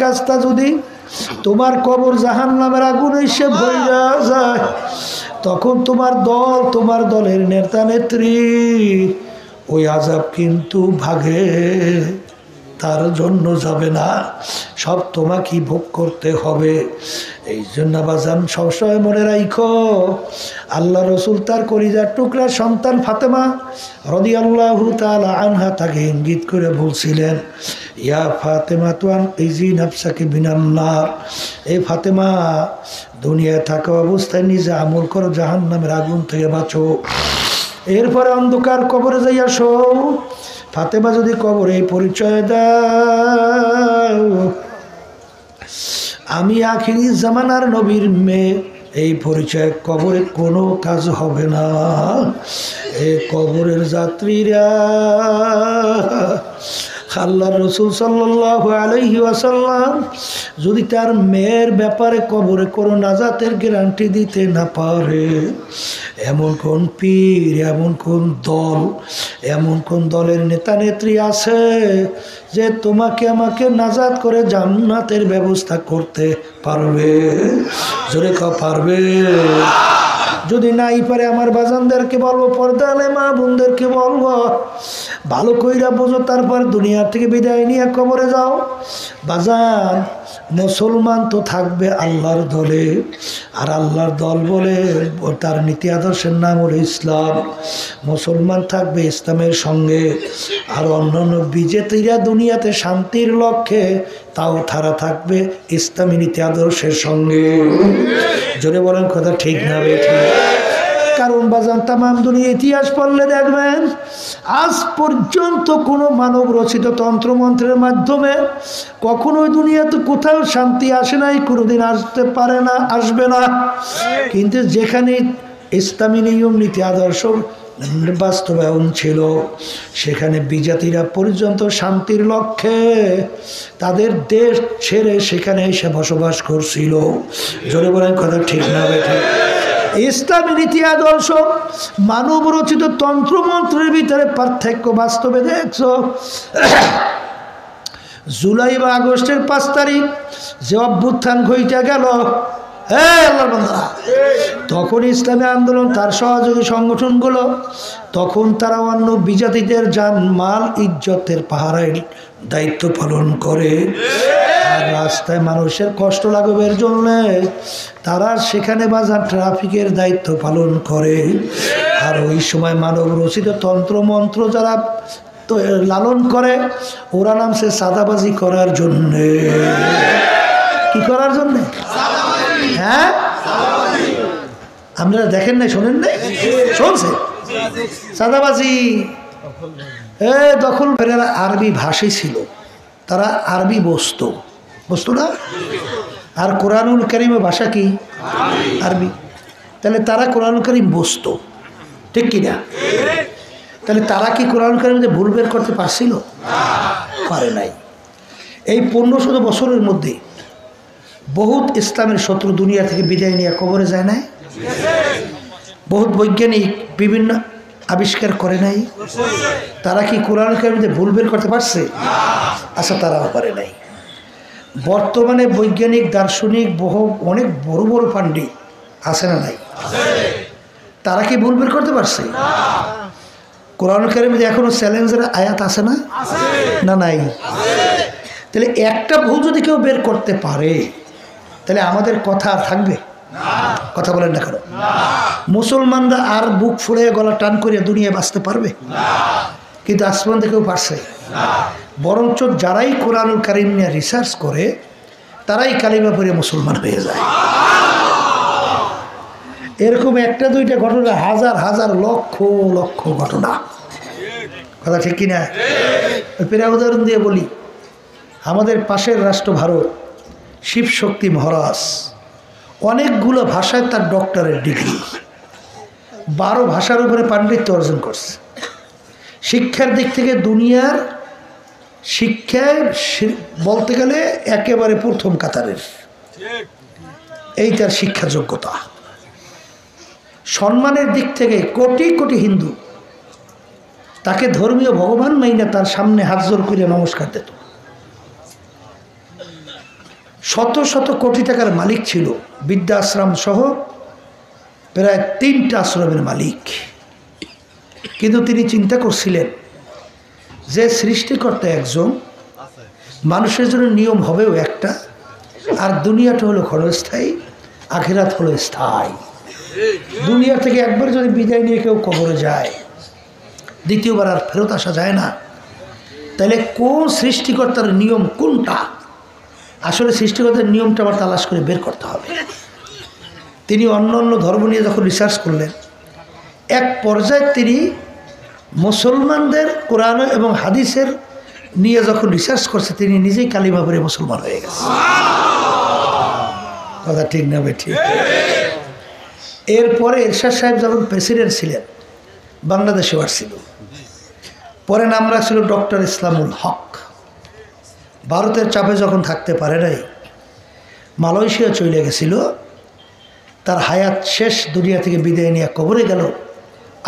কাজটা যদি তোমার কবর জাহান্নামের আগুনে এসে ভইরা যায়, তখন তোমার দলের নেতা নেত্রী ওই আযাব কিন্তু ভাগে তার জন্য যাবে না, সব তোমাকেই ভোগ করতে হবে। এই জন্য বাজান সবসময় মনে রাখো, আল্লাহ রসুল তার কলিজার টুকরা সন্তান ফাতেমা রাদিয়াল্লাহু তাআলা আনহা তাকে ইঙ্গিত করে বলছিলেন, ইয়া ফাতেমা তুয়ান ইজি নাফসাকে বিনান নার, এই ফাতেমা দুনিয়ায় থাকা অবস্থায় নিজে আমল করো, জাহান্নামের আগুন থেকে বাঁচো। এরপরে অন্ধকার কবরে যাইয়া শো। ফাতেমা যদি কবরে এই পরিচয় দাও, আমি আখিরি জামানার নবীর মেয়ে, এই পরিচয় কবরে কোনো কাজ হবে না। এই কবরের যাত্রীরা আল্লাহর রাসূল সাল্লাল্লাহু আলাইহি ওয়াসাল্লাম যদি তার মেয়ের ব্যাপারে কবরে কোনো নাজাতের গ্যারান্টি দিতে না পারে, এমন কোন পীর, এমন কোন দল, এমন কোন দলের নেতা নেত্রী আছে যে তোমাকে আমাকে নাজাত করে জান্নাতের ব্যবস্থা করতে পারবে? জোরে কা পারবে? যদি নাই পারে আমার বাজানদেরকে বলবো, পর্দালে মা বোনদেরকে বলবো, ভালো কইরা বোঝো, তারপর দুনিয়া থেকে বিদায় নিয়ে কবরে যাও। বাজান মুসলমান তো থাকবে আল্লাহর দলে, আর আল্লাহর দল বলে তার নীতি আদর্শের নাম হলো ইসলাম। মুসলমান থাকবে ইসলামের সঙ্গে, আর অন্যান্য বিজেতারা দুনিয়াতে শান্তির লক্ষ্যে তাও তারা থাকবে ইসলামী নীতি আদর্শের সঙ্গে। জোরে বলেন কথা ঠিক না বেঠিক? কারণ বাজান তামাম দুনিয়া ইতিহাস পড়লে দেখবেন আজ পর্যন্ত কোনো মানব রচিত তন্ত্রমন্ত্রের মাধ্যমে কখনোই দুনিয়াতে কোথাও শান্তি আসে নাই, কোনোদিন আসতে পারে না, আসবে না। কিন্তু যেখানে ইসলামী নিয়ম নীতি আদর্শ বাস্তবায়ন ছিল, সেখানে বিজাতিরা পর্যন্ত শান্তির লক্ষ্যে তাদের দেশ ছেড়ে সেখানে এসে বসবাস করছিল। জোরে বলেন কথা ঠিক না বেঠিক? ইসলামী নীতি আদর্শ মানব রচিত তন্ত্রমন্ত্রের ভিতরে পার্থক্য বাস্তবে দেখছো। জুলাই বা আগস্টের 5 তারিখ যে অভ্যুত্থান ঘইটা গেল, আল্লাহর বান্দা, তখন ইসলামী আন্দোলন তার সহযোগী সংগঠনগুলো তখন তারা অন্য বিজাতিদের জান মাল ইজ্জতের পাহারার দায়িত্ব পালন করে। আর রাস্তায় মানুষের কষ্ট লাগবের জন্য তারা সেখানে বাজার ট্রাফিকের দায়িত্ব পালন করে। আর ওই সময় মানব রচিত তন্ত্রমন্ত্র যারা লালন করে, ওরা নামছে সাদাবাজি করার জন্যে। কি করার জন্যে? হ্যাঁ, আপনারা দেখেন নাই, শোনেন নাই? শুনছে সাদাবাজি, দখল। এরা আরবি ভাষী ছিল, তারা আরবি বসতো না। আর কোরআনুল কারীমের ভাষা কি? আরবি। তাহলে তারা কোরআনুল কারীম বসতো, ঠিক কিনা? তাহলে তারা কি কোরআনুল কারীমে ভুল বের করতে পারছিল? পারে নাই। এই 1500 বছরের মধ্যে বহুত ইসলামের শত্রু দুনিয়া থেকে বিদায় নিয়ে কবরে যায় নাই? বহুত বৈজ্ঞানিক বিভিন্ন আবিষ্কার করে নাই? তারা কি কোরআনুল কারীমে ভুল বের করতে পারছে? আচ্ছা, তারাও পারে নাই। বর্তমানে বৈজ্ঞানিক দার্শনিক অনেক বড় বড় পান্ডিত আছে না নাই? তারা কি ভুল বের করতে পারছে? কোরআনুল কারীমে এখনো চ্যালেঞ্জের আয়াত আছে না? না নাই? তাহলে একটা ভুল যদি কেউ বের করতে পারে, তাহলে আমাদের কথা আর থাকবে? কথা বলেন না কেন? মুসলমানরা আর বুক ফুলে গলা টান করে দুনিয়া বাঁচতে পারবে? কিন্তু আসমান থেকেও পারছে। বরঞ্চ যারাই কোরআনুল কারীম নিয়ে রিসার্চ করে, তারাই কালিমা পড়ে মুসলমান হয়ে যায়। এরকম একটা দুইটা ঘটনা, হাজার হাজার লক্ষ লক্ষ ঘটনা। কথা ঠিক কিনা? প্রায় উদাহরণ দিয়ে বলি, আমাদের পাশের রাষ্ট্র ভারত, শিব শক্তি মহারাজ অনেকগুলো ভাষায় তার ডক্টরেট ডিগ্রি, 12 ভাষার উপরে পাণ্ডিত্য অর্জন করছে। শিক্ষার দিক থেকে দুনিয়ার শিক্ষায় বলতে গেলে একেবারে প্রথম কাতারের, এই তার শিক্ষা যোগ্যতা। সম্মানের দিক থেকে কোটি কোটি হিন্দু তাকে ধর্মীয় ভগবান মাইনা তার সামনে হাত জোর করে নমস্কার দিত। শত শত কোটি টাকার মালিক ছিল, বৃদ্ধাশ্রম সহ প্রায় 3টা আশ্রমের মালিক। কিন্তু তিনি চিন্তা করছিলেন যে সৃষ্টিকর্তা একজন, মানুষের জন্য নিয়ম হবেও একটা, আর দুনিয়াটা হলো ক্ষণস্থায়ী, আখিরাত হলো স্থায়ী। দুনিয়া থেকে একবার যদি বিদায় নিয়ে কেউ কবরে যায়, দ্বিতীয়বার আর ফেরত আসা যায় না। তাহলে কোন সৃষ্টিকর্তার নিয়ম কোনটা? আসলে সৃষ্টিকর্তার নিয়মটা আবার তালাশ করে বের করতে হবে। তিনি অন্য অন্য ধর্ম নিয়ে যখন রিসার্চ করলেন, এক পর্যায়ে তিনি মুসলমানদের কোরআন এবং হাদিসের নিয়ে যখন রিসার্চ করছে, তিনি নিজেই কালিমা পড়ে মুসলমান হয়ে গেছে। কথা ঠিক না ভাই? ঠিক। এরপরে এরশাদ সাহেব যখন প্রেসিডেন্ট ছিলেন, বাংলাদেশে আসছিল, পরে নাম রাখছিল ডক্টর ইসলামুল হক। ভারতের চাপে যখন থাকতে পারে নাই, মালয়েশিয়া চলে গেছিল। তার হায়াত শেষ, দুনিয়া থেকে বিদায় নিয়ে কবরে গেল।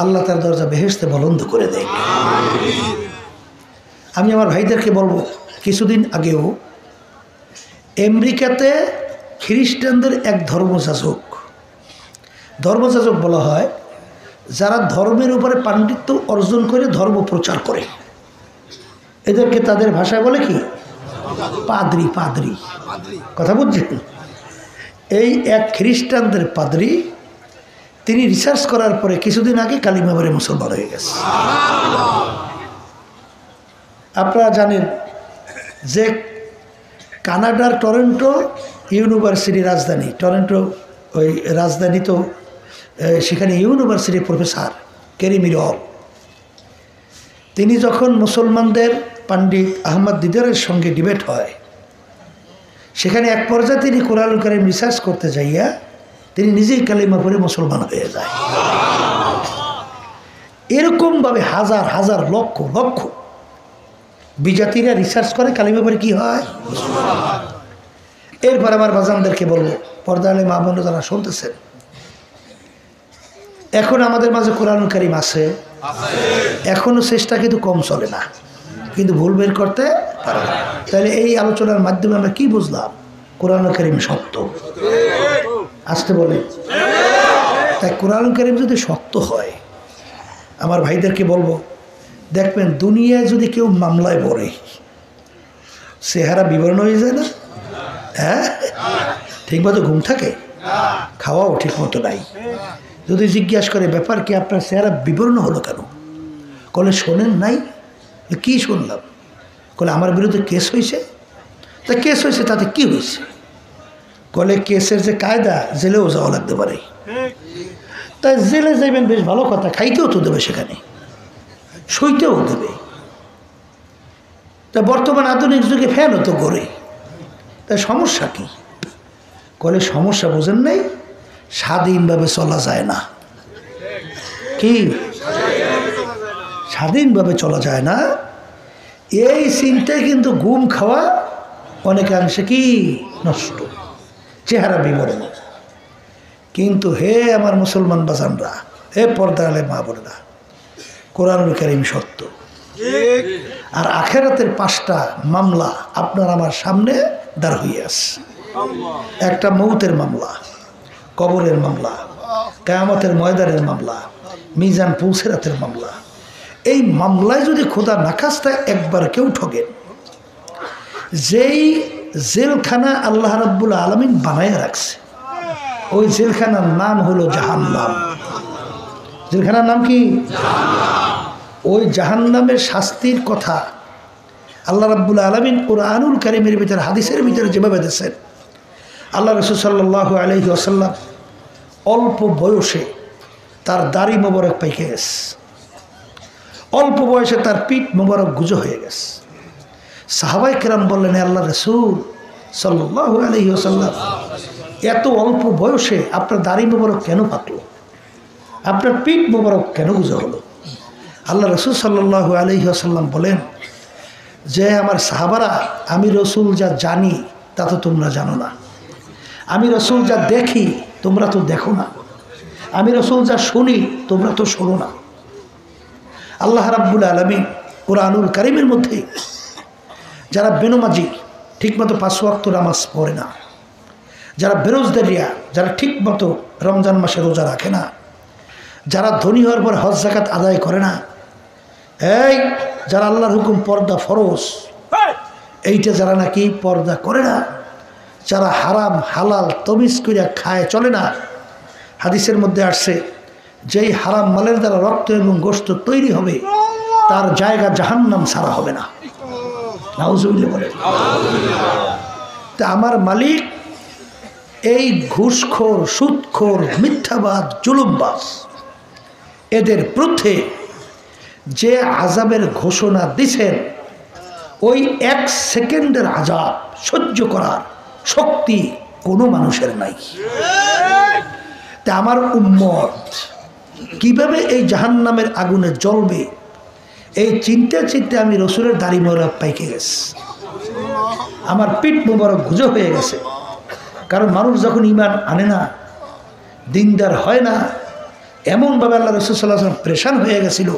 আল্লাহ তার দরজা বেহেশতে বলন্দ করে দেয়। আমি আমার ভাইদেরকে বলবো, কিছুদিন আগেও আমেরিকাতে খ্রিস্টানদের এক ধর্মযাজক বলা হয়, যারা ধর্মের উপরে পাণ্ডিত্য অর্জন করে ধর্ম প্রচার করে, এদেরকে তাদের ভাষায় বলে কি? পাদ্রি। কথা বুঝছেন? এই এক খ্রিস্টানদের পাদ্রি, তিনি রিসার্চ করার পরে কিছুদিন আগে কালিমা পড়ে মুসলমান হয়ে গেছে। আপনারা জানেন যে কানাডার টরন্টো ইউনিভার্সিটি রাজধানী, টরন্টো ওই রাজধানী, তো সেখানে ইউনিভার্সিটির প্রফেসর কেরি মিরল, তিনি যখন মুসলমানদের পণ্ডিত আহমদ দিদারের সঙ্গে ডিবেট হয়, সেখানে এক পর্যায়ে তিনি কোরআনুল কারীম রিসার্চ করতে যাইয়া তিনি নিজেই কালিমা পড়ে মুসলমান হয়ে যায়। এরকমভাবে হাজার হাজার লক্ষ লক্ষ বিজাতিরা রিসার্চ করে কালিমা পড়ে কি হয়? এরপর আমার বাজানদেরকে বলবো, পর্দা আলে মা বোনরা যারা শুনতেছেন, এখন আমাদের মাঝে কোরআনুল কারীম আছে, এখনো চেষ্টা কিন্তু কম চলে না, কিন্তু ভুল বের করতে পারে না। তাহলে এই আলোচনার মাধ্যমে আমরা কি বুঝলাম? কোরআনুল কারীম সত্য। আসতে বলে, তাই কোরআনুল কারীম যদি সত্য হয়, আমার ভাইদেরকে বলবো, দেখবেন দুনিয়ায় যদি কেউ মামলায় পড়ে, চেহারা বিবরণ হয়ে যায় না? হ্যাঁ, ঠিকমতো ঘুম থাকে, খাওয়াও ঠিক মতো নাই। যদি জিজ্ঞাসা করে ব্যাপার কি, আপনার চেহারা বিবরণ হলো কেন? কলে শোনেন নাই? কি শুনলাম? কলে আমার বিরুদ্ধে কেস হয়েছে। তা কেস হয়েছে তাতে কি হয়েছে? কলে কেসের যে কায়দা, জেলেও যাওয়া লাগতে পারে। তাই জেলে যাইবেন, বেশ ভালো কথা, খাইতেও তো দেবে, সেখানে সইতেও দেবে। তা বর্তমান আধুনিক যুগে ফ্যানও তো করে, তাই সমস্যা কি? কলে সমস্যা বোঝেন নাই, স্বাধীনভাবে চলা যায় না। কি স্বাধীনভাবে চলা যায় না? এই চিন্তায় কিন্তু ঘুম খাওয়া অনেকাংশে কি নষ্ট, চেহারা বিবরণ। কিন্তু হে আমার মুসলমান বাজানরা, হে পর্দা আলে মা বোনেরা, কোরআনুল কারীম সত্য। আর আখেরাতের 5টা মামলা আপনার আমার সামনে দাঁড় হয়ে আছে। একটা মৌতের মামলা, কবরের মামলা, কিয়ামতের ময়দানের মামলা, মিজান পুলসিরাতের মামলা। এই মামলায় যদি খোদা নাখাস্তা একবার কেউ ঠকেন, যেই জেলখানা আল্লাহ রাব্বুল আলামিন বানায় রাখছে, ওই জেলখানার নাম হলো জাহান্নাম। জেলখানার নাম কি? ওই জাহান্নামের শাস্তির কথা আল্লাহ রাব্বুল আলামিন কুরআনুল কারীমের ভিতরে, হাদিসের ভিতরে যেভাবে দিয়েছেন, আল্লাহ রাসূল সাল্লাল্লাহু আলাইহি ওয়াসাল্লাম অল্প বয়সে তার দাড়ি মোবারক পাইকে গেছে, অল্প বয়সে তার পিঠ মোবারক গুজো হয়ে গেছে। সাহাবায়ে কেরাম বললেন, আল্লাহ রাসূল সাল্লাল্লাহু আলাইহি ওয়াসাল্লাম, এত অল্প বয়সে আপনার দাড়ি মোবারক কেন পাকলো? আপনার পিঠ মোবারক কেন গুজো হলো? আল্লাহ রাসূল সাল্লাল্লাহু আলাইহি ওয়াসাল্লাম বলেন যে, আমার সাহাবারা, আমি রসুল যা জানি তা তো তোমরা জানো না, আমি রসুল যা দেখি তোমরা তো দেখো না, আমি রসুল যা শুনি তোমরা তো শোনো না। আল্লাহ রাব্বুল আলামিন কুরআনুল কারীমের মধ্যে যারা বেনমাজি, ঠিকমতো 5 ওয়াক্ত নামাজ পড়ে না, যারা বেরোজগারিয়া, যারা ঠিকমতো রমজান মাসে রোজা রাখে না, যারা ধনী হওয়ার পর হজ যাকাত আদায় করে না, এই যারা আল্লাহর হুকুম পর্দা ফরজ এইটা যারা নাকি পর্দা করে না, যারা হারাম হালাল তমিজ করিয়া খায় চলে না, হাদিসের মধ্যে আসছে যেই হারাম মালের দ্বারা রক্ত এবং গোশত তৈরি হবে তার জায়গা জাহান্নাম ছাড়া হবে না। নাউজুবিল্লাহ বলে। তা আমার মালিক এই ঘুষখোর, সুদখোর, মিথ্যাবাদ, জুলুমবাজ এদের বিরুদ্ধে যে আযাবের ঘোষণা দিছেন, ওই 1 সেকেন্ডের আযাব সহ্য করার শক্তি কোনো মানুষের নাই। তা আমার উম্মত কিভাবে এই জাহান্নামের আগুনে জ্বলবে, এই চিন্তা আমি রসুলের দাড়ি মোবারক পাইকে গেছে, আমার পিঠ মোবারক গুজো হয়ে গেছে। কারণ মানুষ যখন ঈমান আনে না, দিনদার হয় না, এমনভাবে আল্লাহ রাসূল সাল্লাল্লাহু আলাইহি ওয়াসাল্লাম পেরেশান হয়ে গেছিল,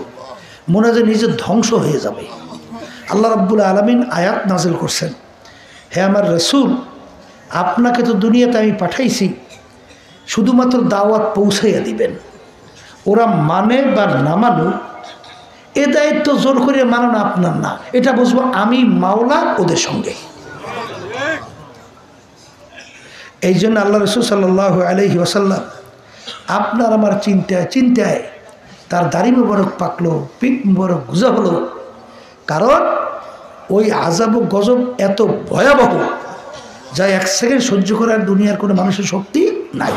মনে হয় নিজের ধ্বংস হয়ে যাবে। আল্লাহ রাব্বুল আলামিন আয়াত নাযিল করছেন, হে আমার রাসূল, আপনাকে তো দুনিয়াতে আমি পাঠাইছি শুধুমাত্র দাওয়াত পৌঁছাইয়া দিবেন, ওরা মানে বা না মানুক এ দায়িত্ব জোর করে মানো না আপনার না, এটা বুঝবো আমি মাওলা ওদের সঙ্গে। এই জন্য আল্লাহ রাসূল সাল্লাল্লাহু আলাইহি ওয়াসাল্লাম আপনার আমার চিন্তায় তার দাড়ি মোবারক পাকলো, পিঠ মোবারক গুজা হলো, কারণ ওই আযাব ও গজব এত ভয়াবহ যা 1 সেকেন্ড সহ্য করার দুনিয়ার কোনো মানুষের শক্তি নাই।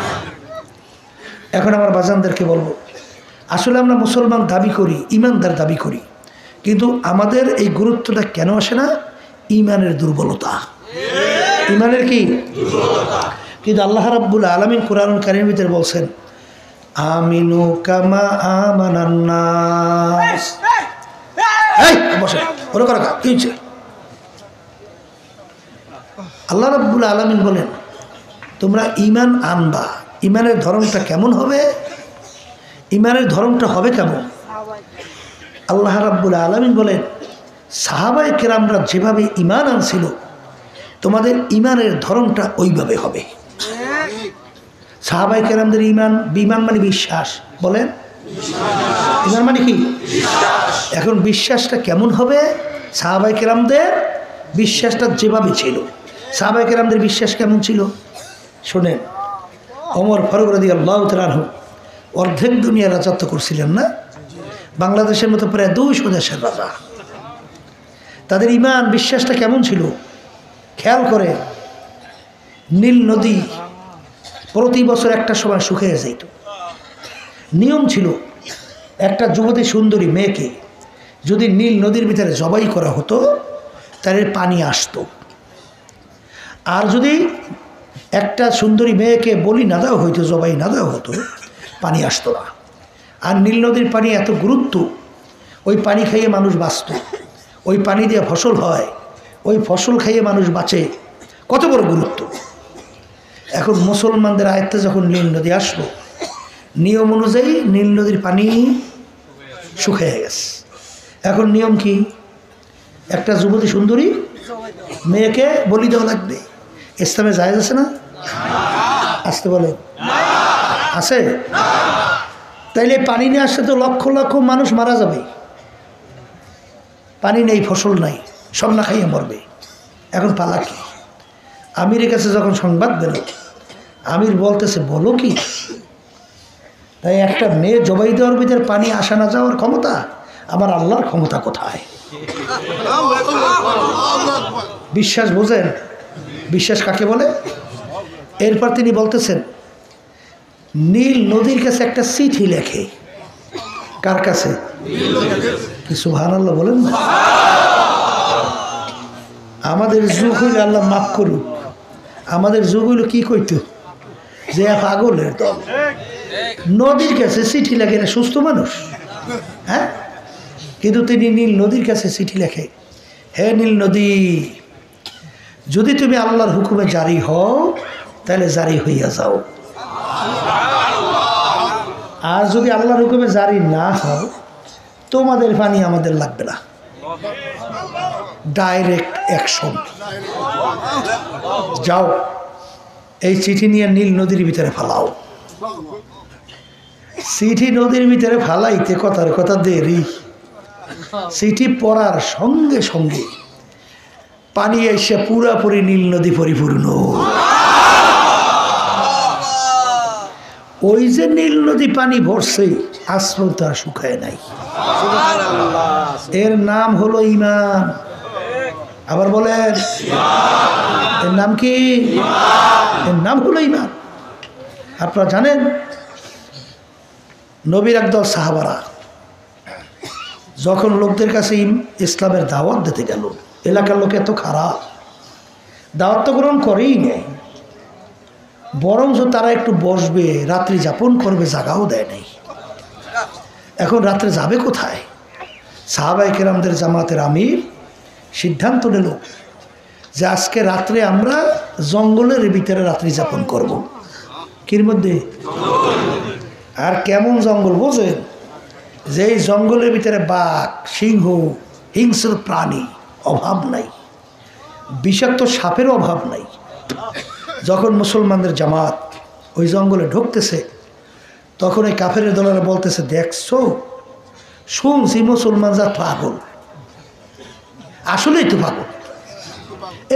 এখন আমার বাজানদেরকে বলবো, আসলে আমরা মুসলমান দাবি করি, ইমানদার দাবি করি, কিন্তু আমাদের এই গুরুত্বটা কেন আসে না? ইমানের দুর্বলতা। ইমানের কি দুর্বলতা। কিন্তু আল্লাহ রাব্বুল আলামিন কোরআনুল কারীমের ভিতরে বলছেন, আমিনু কামা আমানান নাস। এই বসে ওরে করো কি হচ্ছে? আল্লাহ রাব্বুল আলামিন বলেন তোমরা ঈমান আনবা, ঈমানের ধরনটা কেমন হবে? ঈমানের ধরনটা হবে কেমন? আল্লাহ রাব্বুল আলামিন বলেন সাহাবায়ে কেরামরা যেভাবে ঈমান আনছিল তোমাদের ঈমানের ধরনটা ওইভাবে হবে। সাহাবায়ে কেরামদের ঈমান মানে বিশ্বাস, বলেন ঈমান মানে কি? এখন বিশ্বাসটা কেমন হবে? সাহাবায়ে কেরামদের বিশ্বাসটা যেভাবে ছিল, সাহাবায়ে কেরামদের বিশ্বাস কেমন ছিল শোনেন। ওমর ফারুক রাদিয়াল্লাহু তাআলা আনহু অর্ধেক দুনিয়া রাজত্ব করছিলেন না, বাংলাদেশের মতো প্রায় 200 দেশের রাজা। তাদের ঈমান বিশ্বাসটা কেমন ছিল খেয়াল করে। নীল নদী প্রতি বছর একটা সময় শুকিয়ে যাইত। নিয়ম ছিল একটা যুবতী সুন্দরী মেয়েকে যদি নীল নদীর ভিতরে জবাই করা হতো তাহলে পানি আসতো, আর যদি একটা সুন্দরী মেয়েকে বলি না দেওয়া হইতো, জবাই না দেওয়া হতো, পানি আসতো না। আর নীল নদীর পানি এত গুরুত্ব, ওই পানি খাইয়ে মানুষ বাঁচত, ওই পানি দিয়ে ফসল হয়, ওই ফসল খাইয়ে মানুষ বাঁচে, কত বড় গুরুত্ব। এখন মুসলমানদের আয়ত্তে যখন নীল নদী আসলো, নিয়ম অনুযায়ী নীল নদীর পানি শুকিয়ে গেছে। এখন নিয়ম কি? একটা যুবতী সুন্দরী মেয়েকে বলি দেওয়া লাগবে। ইসলামে জায়েজ আছে না? আসতে বলে আছে। তাইলে পানি নিয়ে আসলে তো লক্ষ লক্ষ মানুষ মারা যাবে। পানি নেই, ফসল নাই, সব না খাইয়ে মরবে। এখন পালা কি? আমিরের কাছে যখন সংবাদ পেল, আমির বলতেছে বলো কি? তাই একটা মেয়ে জবাই দেওয়ার ভিতরে পানি আসা না যাওয়ার ক্ষমতা, আমার আল্লাহর ক্ষমতা কোথায়? বিশ্বাস বোঝেন? বিশ্বাস কাকে বলে? এরপর তিনি বলতেছেন নীল নদীর কাছে একটা চিঠি লেখে। কার কাছে? কি সুবহানাল্লাহ বলেন না? আমাদের যুগ হইলে আল্লাহ মাফ করুক, আমাদের যুগ হইল কি কইতো যে পাগলের দল। নদীর কাছে চিঠি লেখে না সুস্থ মানুষ, হ্যাঁ? কিন্তু তিনি নীল নদীর কাছে চিঠি লেখে, হে নীল নদী, যদি তুমি আল্লাহর হুকুমে জারি হও তাহলে জারি হইয়া যাও, আর যদি আল্লাহর হুকুমে জারি না হও তোমাদের পানি আমাদের লাগবে না। Direct action. যাও এই চিঠি নিয়ে নীল নদীর ভিতরে ফালাও। চিঠি নদীর ভিতরে ফালাইতে কথার কথা দেরি, চিঠি পড়ার সঙ্গে সঙ্গে পানি এসে পুরাপুরি নীল নদী পরিপূর্ণ। ওই যে নীল নদী পানি ভরছে আজ পর্যন্ত আর শুকায় নাই। এর নাম হলো ঈমান। আবার বলেন এর নাম কি? এর নাম হলো ঈমান। আপনারা জানেন নবীর একদল সাহাবারা যখন লোকদের কাছে ইসলামের দাওয়াত দিতে গেল, এলাকার লোক এত খারাপ, দাওয়াত তো গ্রহণ করেই নেই, বরঞ্চ তারা একটু বসবে, রাত্রি যাপন করবে, জায়গাও দেয় নাই। এখন রাত্রে যাবে কোথায়? সাহাবায়ে কেরামদের জামাতের আমির সিদ্ধান্ত নিল যে আজকে রাত্রে আমরা জঙ্গলের ভিতরে রাত্রি যাপন করব। কির মধ্যে? আর কেমন জঙ্গল বোঝেন? যেই জঙ্গলের ভিতরে বাঘ, সিংহ, হিংস্র প্রাণী অভাব নাই, বিষাক্ত সাপের অভাব নাই। যখন মুসলমানদের জামাত ওই জঙ্গলে ঢুকতেছে তখন এই কাফের দলেরা বলতেছে, দেখছো শুনছি মুসলমান যা পাগল, আসলেই তো পাগল,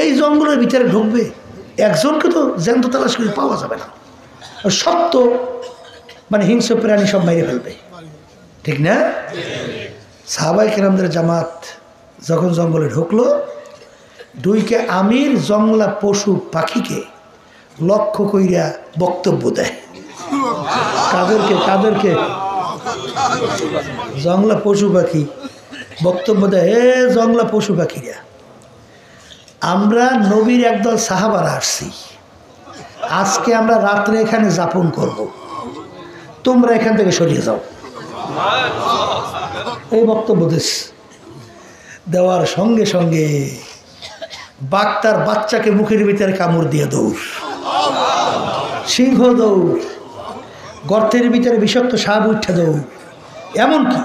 এই জঙ্গলের ভিতরে ঢুকবে, একজনকে তো জ্যান্ত তালাশ করে পাওয়া যাবে না, সব তো মানে হিংস্র প্রাণী সব মেরে ফেলবে, ঠিক না? সাহাবায়ে কেরামদের জামাত যখন জঙ্গলে ঢুকলো, দুইকে আমির জঙ্গলা পশু পাখিকে লক্ষ্য কইরা বক্তব্য দেয়। কাদেরকে? জঙ্গলা পশু পাখি বক্তব্য দেয়, হে জঙ্গলা পশু পাখিরা, আমরা নবীর একদল সাহাবারা আসছি, আজকে আমরা রাত্রে এখানে যাপন করব, তোমরা এখান থেকে সরিয়ে যাও। এই বক্তব্য দেওয়ার সঙ্গে সঙ্গে বাঘ তার বাচ্চাকে মুখের ভিতরে কামড় দিয়ে দৌড়, সিংহ দৌড়, গর্তের ভিতরে বিষাক্ত সাপ উঠে দৌড়, এমনকি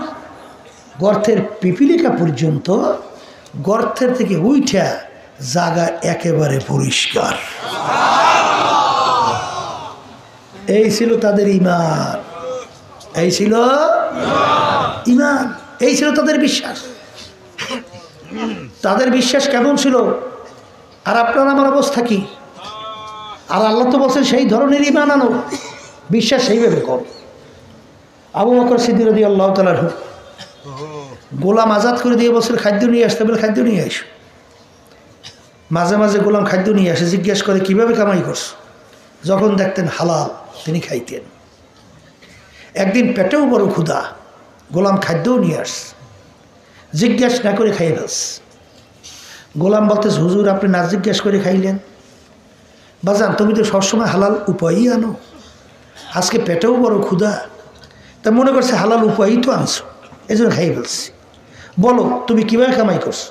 গর্তের পিপিলিকা পর্যন্ত গর্তের থেকে উঠা জায়গা একেবারে পরিষ্কার। এই ছিল তাদের ঈমান, এই ছিল ঈমান, এই ছিল তাদের বিশ্বাস। তাদের বিশ্বাস কেমন ছিল আর আপনার আমার অবস্থা কি? আর আল্লাহ তো বলছেন সেই ধরনের ঈমান আনো, বিশ্বাস সেইভাবে করো। আবু বকর সিদ্দিক রাদিয়াল্লাহু তাআলা গোলাম আজাদ করে দিয়ে বলছিল খাদ্য নিয়ে আসতে, বলে খাদ্য নিয়ে আসো। মাঝে মাঝে গোলাম খাদ্য নিয়ে আসে, জিজ্ঞেস করে কিভাবে কামাই করছো? যখন দেখতেন হালাল তিনি খাইতেন। একদিন পেটেও বড় ক্ষুধা, গোলাম খাদ্যও নিয়ে আসছে, জিজ্ঞেস না করে খাইয়ে ফেলছে। গোলাম বলতেছে, হুজুর আপনি না জিজ্ঞেস করে খাইলেন? বাজান তুমি তো সবসময় হালাল উপায়ই আনো, আজকে পেটেও বড় ক্ষুধা, তা মনে করছে হালাল উপায়ই তো আনছো, এই জন্য খাইয়ে ফেলছি, বলো তুমি কীভাবে কামাই করছো?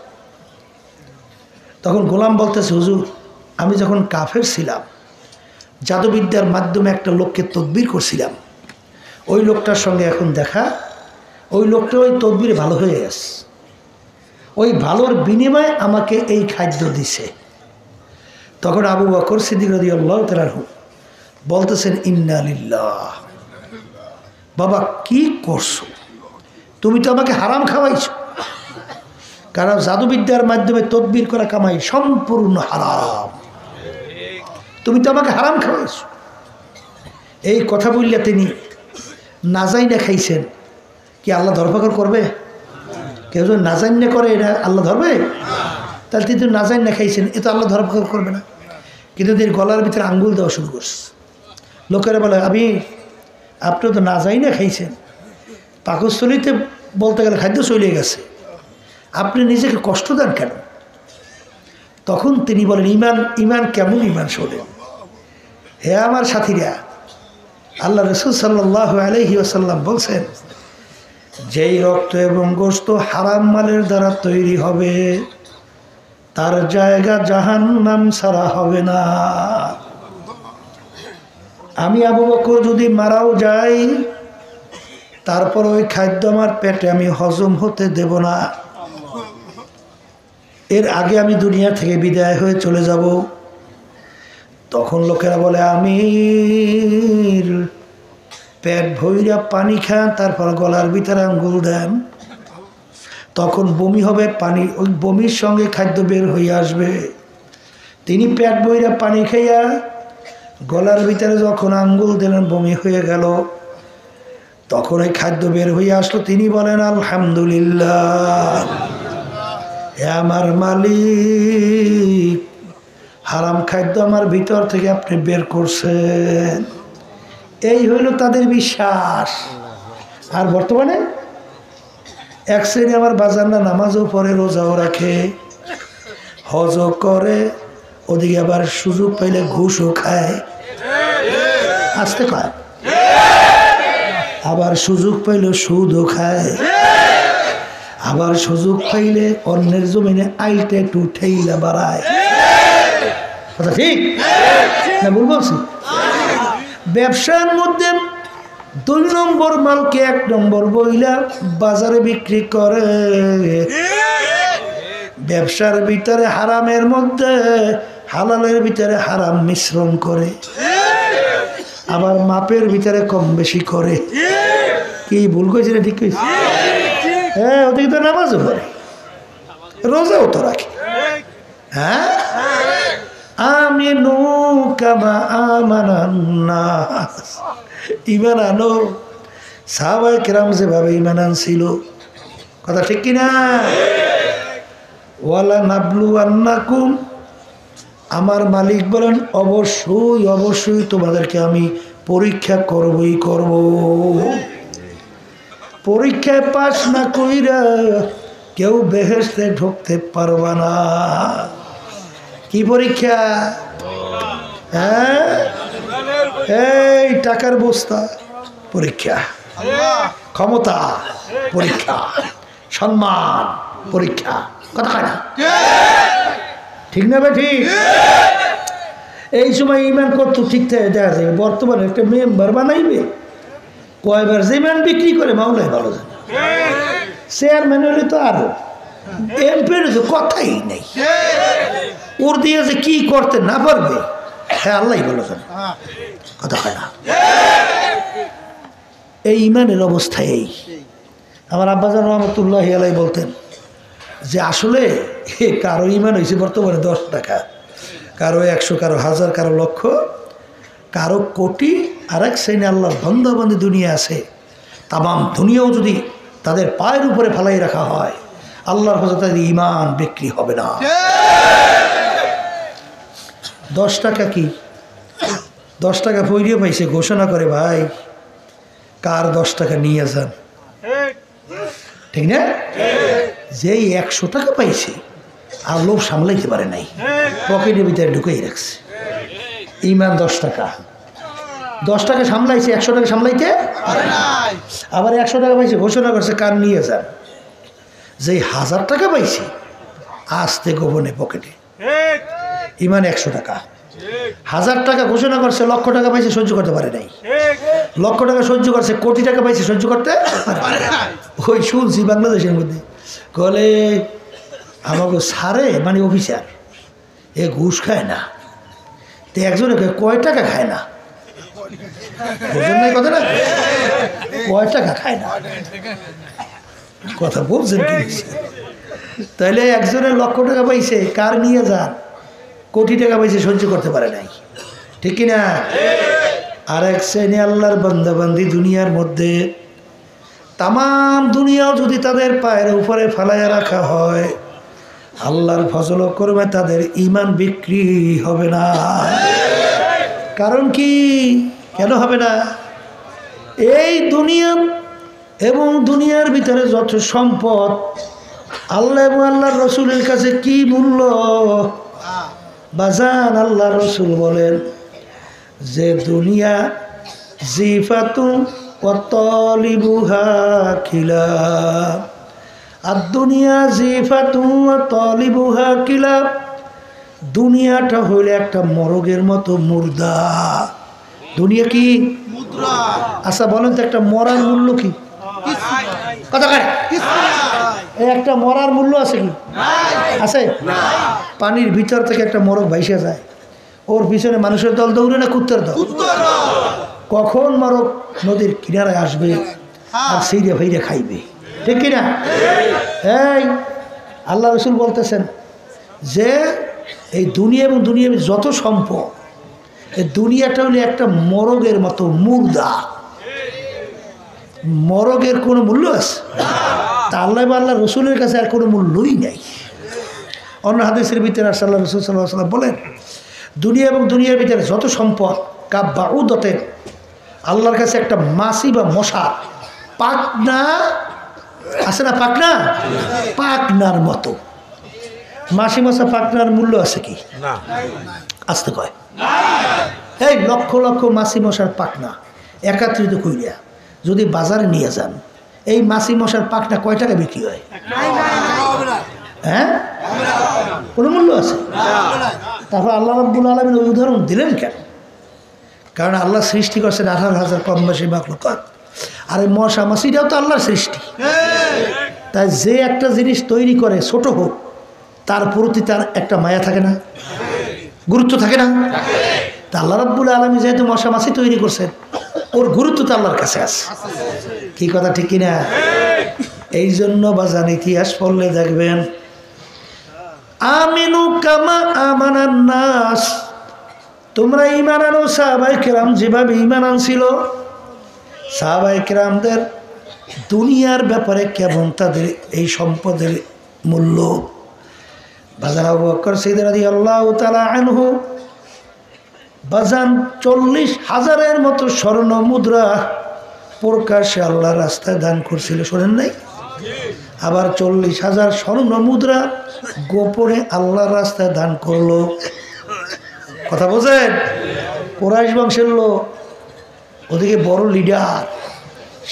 তখন গোলাম বলতেছে, হুজুর আমি যখন কাফের ছিলাম, জাদুবিদ্যার মাধ্যমে একটা লোককে তদবির করছিলাম, ওই লোকটার সঙ্গে এখন দেখা, ওই লোকটা ওই তদবিরে ভালো হয়ে গেছে, ওই ভালোর বিনিময়ে আমাকে এই খাদ্য দিছে। তখন আবু বকর সিদ্দিক রাদিয়াল্লাহু তাআলা বলতেছেন, ইন্না লিল্লাহ, বাবা কি করছো তুমি? তো আমাকে হারাম খাওয়াইছো, কারণ জাদুবিদ্যার মাধ্যমে তদবির করা কামাই সম্পূর্ণ হারাম, তুমি তো আমাকে হারাম খাওয়াইছো। এই কথা বললে তিনি না যাই না খাইছেন, কি আল্লাহ ধরপাকড় করবে? কেউ যদি না জান না করে এটা আল্লাহ ধরবে? তাহলে তিনি না জান না খাইছেন, এ তো আল্লাহ ধরপাকড় করবে না। কিন্তু তিনি গলার ভিতরে আঙ্গুল দেওয়া শুরু করছে। লোকেরা বলে, আমি আপনি তো না যাই না খাইছেন, পাকস্থলিতে বলতে গেলে খাদ্য চলে গেছে, আপনি নিজেকে কষ্ট দেন কেন? তখন তিনি বলেন, ইমান, ইমান কেমন ইমান শোনেন? হে আমার সাথীরা, আল্লাহ রাসূল সাল্লাল্লাহু আলাইহি ওয়াসাল্লাম বলছেন, যেই রক্ত এবং গোশত হারাম মালের দ্বারা তৈরি হবে তার জায়গা জাহান্নাম ছাড়া হবে না। আমি আবু বকর যদি মারাও যাই, তারপর ওই খাদ্য আমার পেটে আমি হজম হতে দেব না। এর আগে আমি দুনিয়া থেকে বিদায় হয়ে চলে যাব। তখন লোকেরা বলে আমির পেট ভইরা পানি খান, তারপর গলার ভিতরে আঙ্গুল দেন, তখন বমি হবে, পানি ওই বমির সঙ্গে খাদ্য বের হয়ে আসবে। তিনি পেট ভইরা পানি খাইয়া গলার ভিতরে যখন আঙ্গুল দিলেন, বমি হয়ে গেল, তখন ওই খাদ্য বের হয়ে আসলো। তিনি বলেন আলহামদুলিল্লাহ, হে আমার মালিক, হারাম খাদ্য আমার ভিতর থেকে আপনি বের করছেন। এই হইল তাদের বিশ্বাস। আর বর্তমানে এক শ্রেণী আমার বাজাররা নামাজও পড়ে, রোজাও রাখে, হজও করে, ওদিকে আবার সুযোগ পাইলে ঘুষও খায়, আসতে কয়, আবার সুযোগ পাইলে সুদও খায়, আবার সুযোগ পাইলে অন্যের জমিনে আইলটা একটু ঠেইলা বাড়ায়। কথা ঠিক না ভুল বলছি? ব্যবসার মধ্যে 2 নম্বর মালকে 1 নম্বর বইলা বাজারে বিক্রি করে, ব্যবসার ভিতরে হারামের মধ্যে হালালের ভিতরে হারাম মিশ্রণ করে, আবার মাপের ভিতরে কম বেশি করে। কি ভুল কইছে না ঠিক কইছে? হ্যাঁ, ওদিকে তো নামাজও পড়ে, রোজাও তো রাখে। হ্যাঁ, আমিনু কামা আমানান নাস, ঈমান আনো সাহাবায়ে কেরাম যেভাবে ঈমান আনছিল। কথা ঠিক কি না? ওয়ালা নাবলুয়ান্নাকুম, আমার মালিক বলেন অবশ্যই অবশ্যই তোমাদেরকে আমি পরীক্ষা করবই করব। পরীক্ষায় পাস না কইরা কেউ বেহেশতে ঢুকতে পারবা না। কি পরীক্ষা? হ্যাঁ, এই টাকার বস্তা পরীক্ষা, ক্ষমতা পরীক্ষা, সম্মান পরীক্ষা। কথা কয় না? ঠিক না ভাই? ঠিক। এই সময় ইমান কত ঠিক থাকে দেখা যাবে। বর্তমানে একটা মেম্বার বানাইবে, কয়বার যে ইমান বিক্রি করে মাওলাই ভালো জানে। চেয়ারম্যান হলে তো আরো, এমপির তো কথাই নেই, ওর দিয়ে যে কি করতে না পারবে হ্যাঁ আল্লাহ ভালো জানে। কথা হয় না? এই ইমানের অবস্থা এই। আমার আব্বাজান রহমতুল্লাহ আলাই বলতেন যে আসলে কারো ইমান হয়েছে বর্তমানে 10 টাকা, কারো 100, কারো 1000, কারো লক্ষ, কারো কোটি। আর এক শ্রেণী আল্লাহর বান্দাবান্দি দুনিয়া আছে, তামাম দুনিয়াও যদি তাদের পায়ের উপরে ফেলাই রাখা হয়, আল্লাহর কাছে তাদের ইমান বিক্রি হবে না। 10 টাকা কি 10 টাকা পয়রিয়ে পাইছে, ঘোষণা করে ভাই কার 10 টাকা নিয়ে যান। ঠিক না? যেই 100 টাকা পাইছে আর লোভ সামলাইতে পারে নাই, পকেটের ভিতরে ঢুকেই রাখছে। ইমান 10 টাকা, 10 টাকা সামলাইছে, 100 টাকা সামলাইতে পারে নাই। আবার 100 টাকা পাইছে, ঘোষণা করছে কার নিয়ে যান। যেই 1000 টাকা পাইছে আস্তে গোপনে পকেটে, ইমান 100 টাকা। 1000 টাকা ঘোষণা করছে, লক্ষ টাকা পাইছে, সহ্য করতে পারে নাই। লক্ষ টাকা সহ্য করছে, কোটি টাকা পাইছে, সহ্য করতে পারে নাই। ওই শুনছি বাংলাদেশের মধ্যে বলে আমাকে সারে মানে অফিসার এ ঘুষ খায় না, তো একজনে কয় টাকা খায় না, কথা না, কয় টাকা খায় না, কথা বলছেন কি? তাইলে একজনের লক্ষ টাকা পাইছে, কার নিয়ে যান, কোটি টাকা পাইছে, সহ্য করতে পারে নাই। ঠিক কিনা? আর এক শ্রেণী আল্লাহর বান্দাবান্দি দুনিয়ার মধ্যে, তামাম দুনিয়াও যদি তাদের পায়ের উপরে ফেলাইয়া রাখা হয়, আল্লাহর ফজল করবে, তাদের ইমান বিক্রি হবে না। কারণ কি? কেন হবে না? এই দুনিয়া এবং দুনিয়ার ভিতরে যত সম্পদ, আল্লাহ এবং আল্লাহর রসুলের কাছে কি মূল্য বাজান? আল্লাহ রসুল বলেন যে দুনিয়া জিফাতু ওয়া তালিবুহা কিলাব, আর দুনিয়া জিফাতু ওয়া তালিবুহা কিলাব, দুনিয়াটা হইল একটা মরগের মতো মুর্দা। দুনিয়া কি মুদ্রা? আচ্ছা বলেন তো একটা মরার মূল্য কি? কথা কয় এই একটা মরার মূল্য আছে কি? আছে? পানির ভিতর থেকে একটা মোরগ ভাইসে যায়, ওর পিছনে মানুষের দল দৌড়ে না কুত্তার দল? কখন মোরগ নদীর কিনারায় আসবে আর সেইরে ভাইরে খাইবে, ঠিক কিনা? এই আল্লাহ রসুল বলতেছেন যে এই দুনিয়া এবং দুনিয়ার যত সম্পদ, এই দুনিয়াটা হলে একটা মোরগের মতো মুর্দা। মোরগের কোনো মূল্য আছে? তা আল্লাহ বা আল্লাহ রসুলের কাছে আর কোনো মূল্যই নেই। অন্য হাদিসের ভিতরে আল্লাহ রসুল সাল্লাল্লাহু আলাইহি ওয়াসাল্লাম বলেন, দুনিয়া এবং দুনিয়ার ভিতরে যত সম্পদ কাব্বাউদতের, আল্লাহর কাছে একটা মাছি বা মশা পাকনা আছে না, পাকনা পাকনার মতো। মাছি মশা পাকনার মূল্য আছে কি? আসতে কয় এই লক্ষ লক্ষ মাছি মশার পাকনা একাত্রিত কইরা যদি বাজারে নিয়ে যান, এই মাছি মশার পাকনা কয় টাকা বিক্রি হয়? হ্যাঁ, কোনো মূল্য আছে? তারপর আল্লাহ রাব্বুল আলামিন ওই উদাহরণ দিলেন কেন? কারণ আল্লাহ সৃষ্টি করছেন 18,000 কম বেশি মাখলুকাত, আর এই মশা মাছিটাও তো আল্লাহর সৃষ্টি। তাই যে একটা জিনিস তৈরি করে ছোট হোক, তার প্রতি তার একটা মায়া থাকে না, গুরুত্ব থাকে না? তা আল্লাহ রাব্বুল আলামিন যেহেতু মশা মাছি তৈরি করছেন, ওর গুরুত্ব তো আল্লাহর কাছে আছে। কি কথা ঠিক কিনা? এই জন্য বাজান ইতিহাস পড়লে দেখবেন, আমিনু কামা আমানান নাস, তোমরা ঈমান আনো সাহাবায়ে কেরাম যেভাবে ঈমান আনছিল। সাহাবায়ে কেরামদের দুনিয়ার ব্যাপারে কেমন তাদের এই সম্পদের মূল্য। বাজান আবু বকর সিদ্দিক রাদিয়াল্লাহু তাআলা আনহু বাজান 40,000-এর মতো স্বর্ণ মুদ্রা প্রকাশ্যে আল্লাহর রাস্তায় দান করছিল, শোনেন নাই? আবার 40,000 স্বর্ণ মুদ্রা গোপনে আল্লাহর রাস্তায় দান করলো। কথা বোঝেন? কুরাইশ বংশের লোক, ওদিকে বড় লিডার,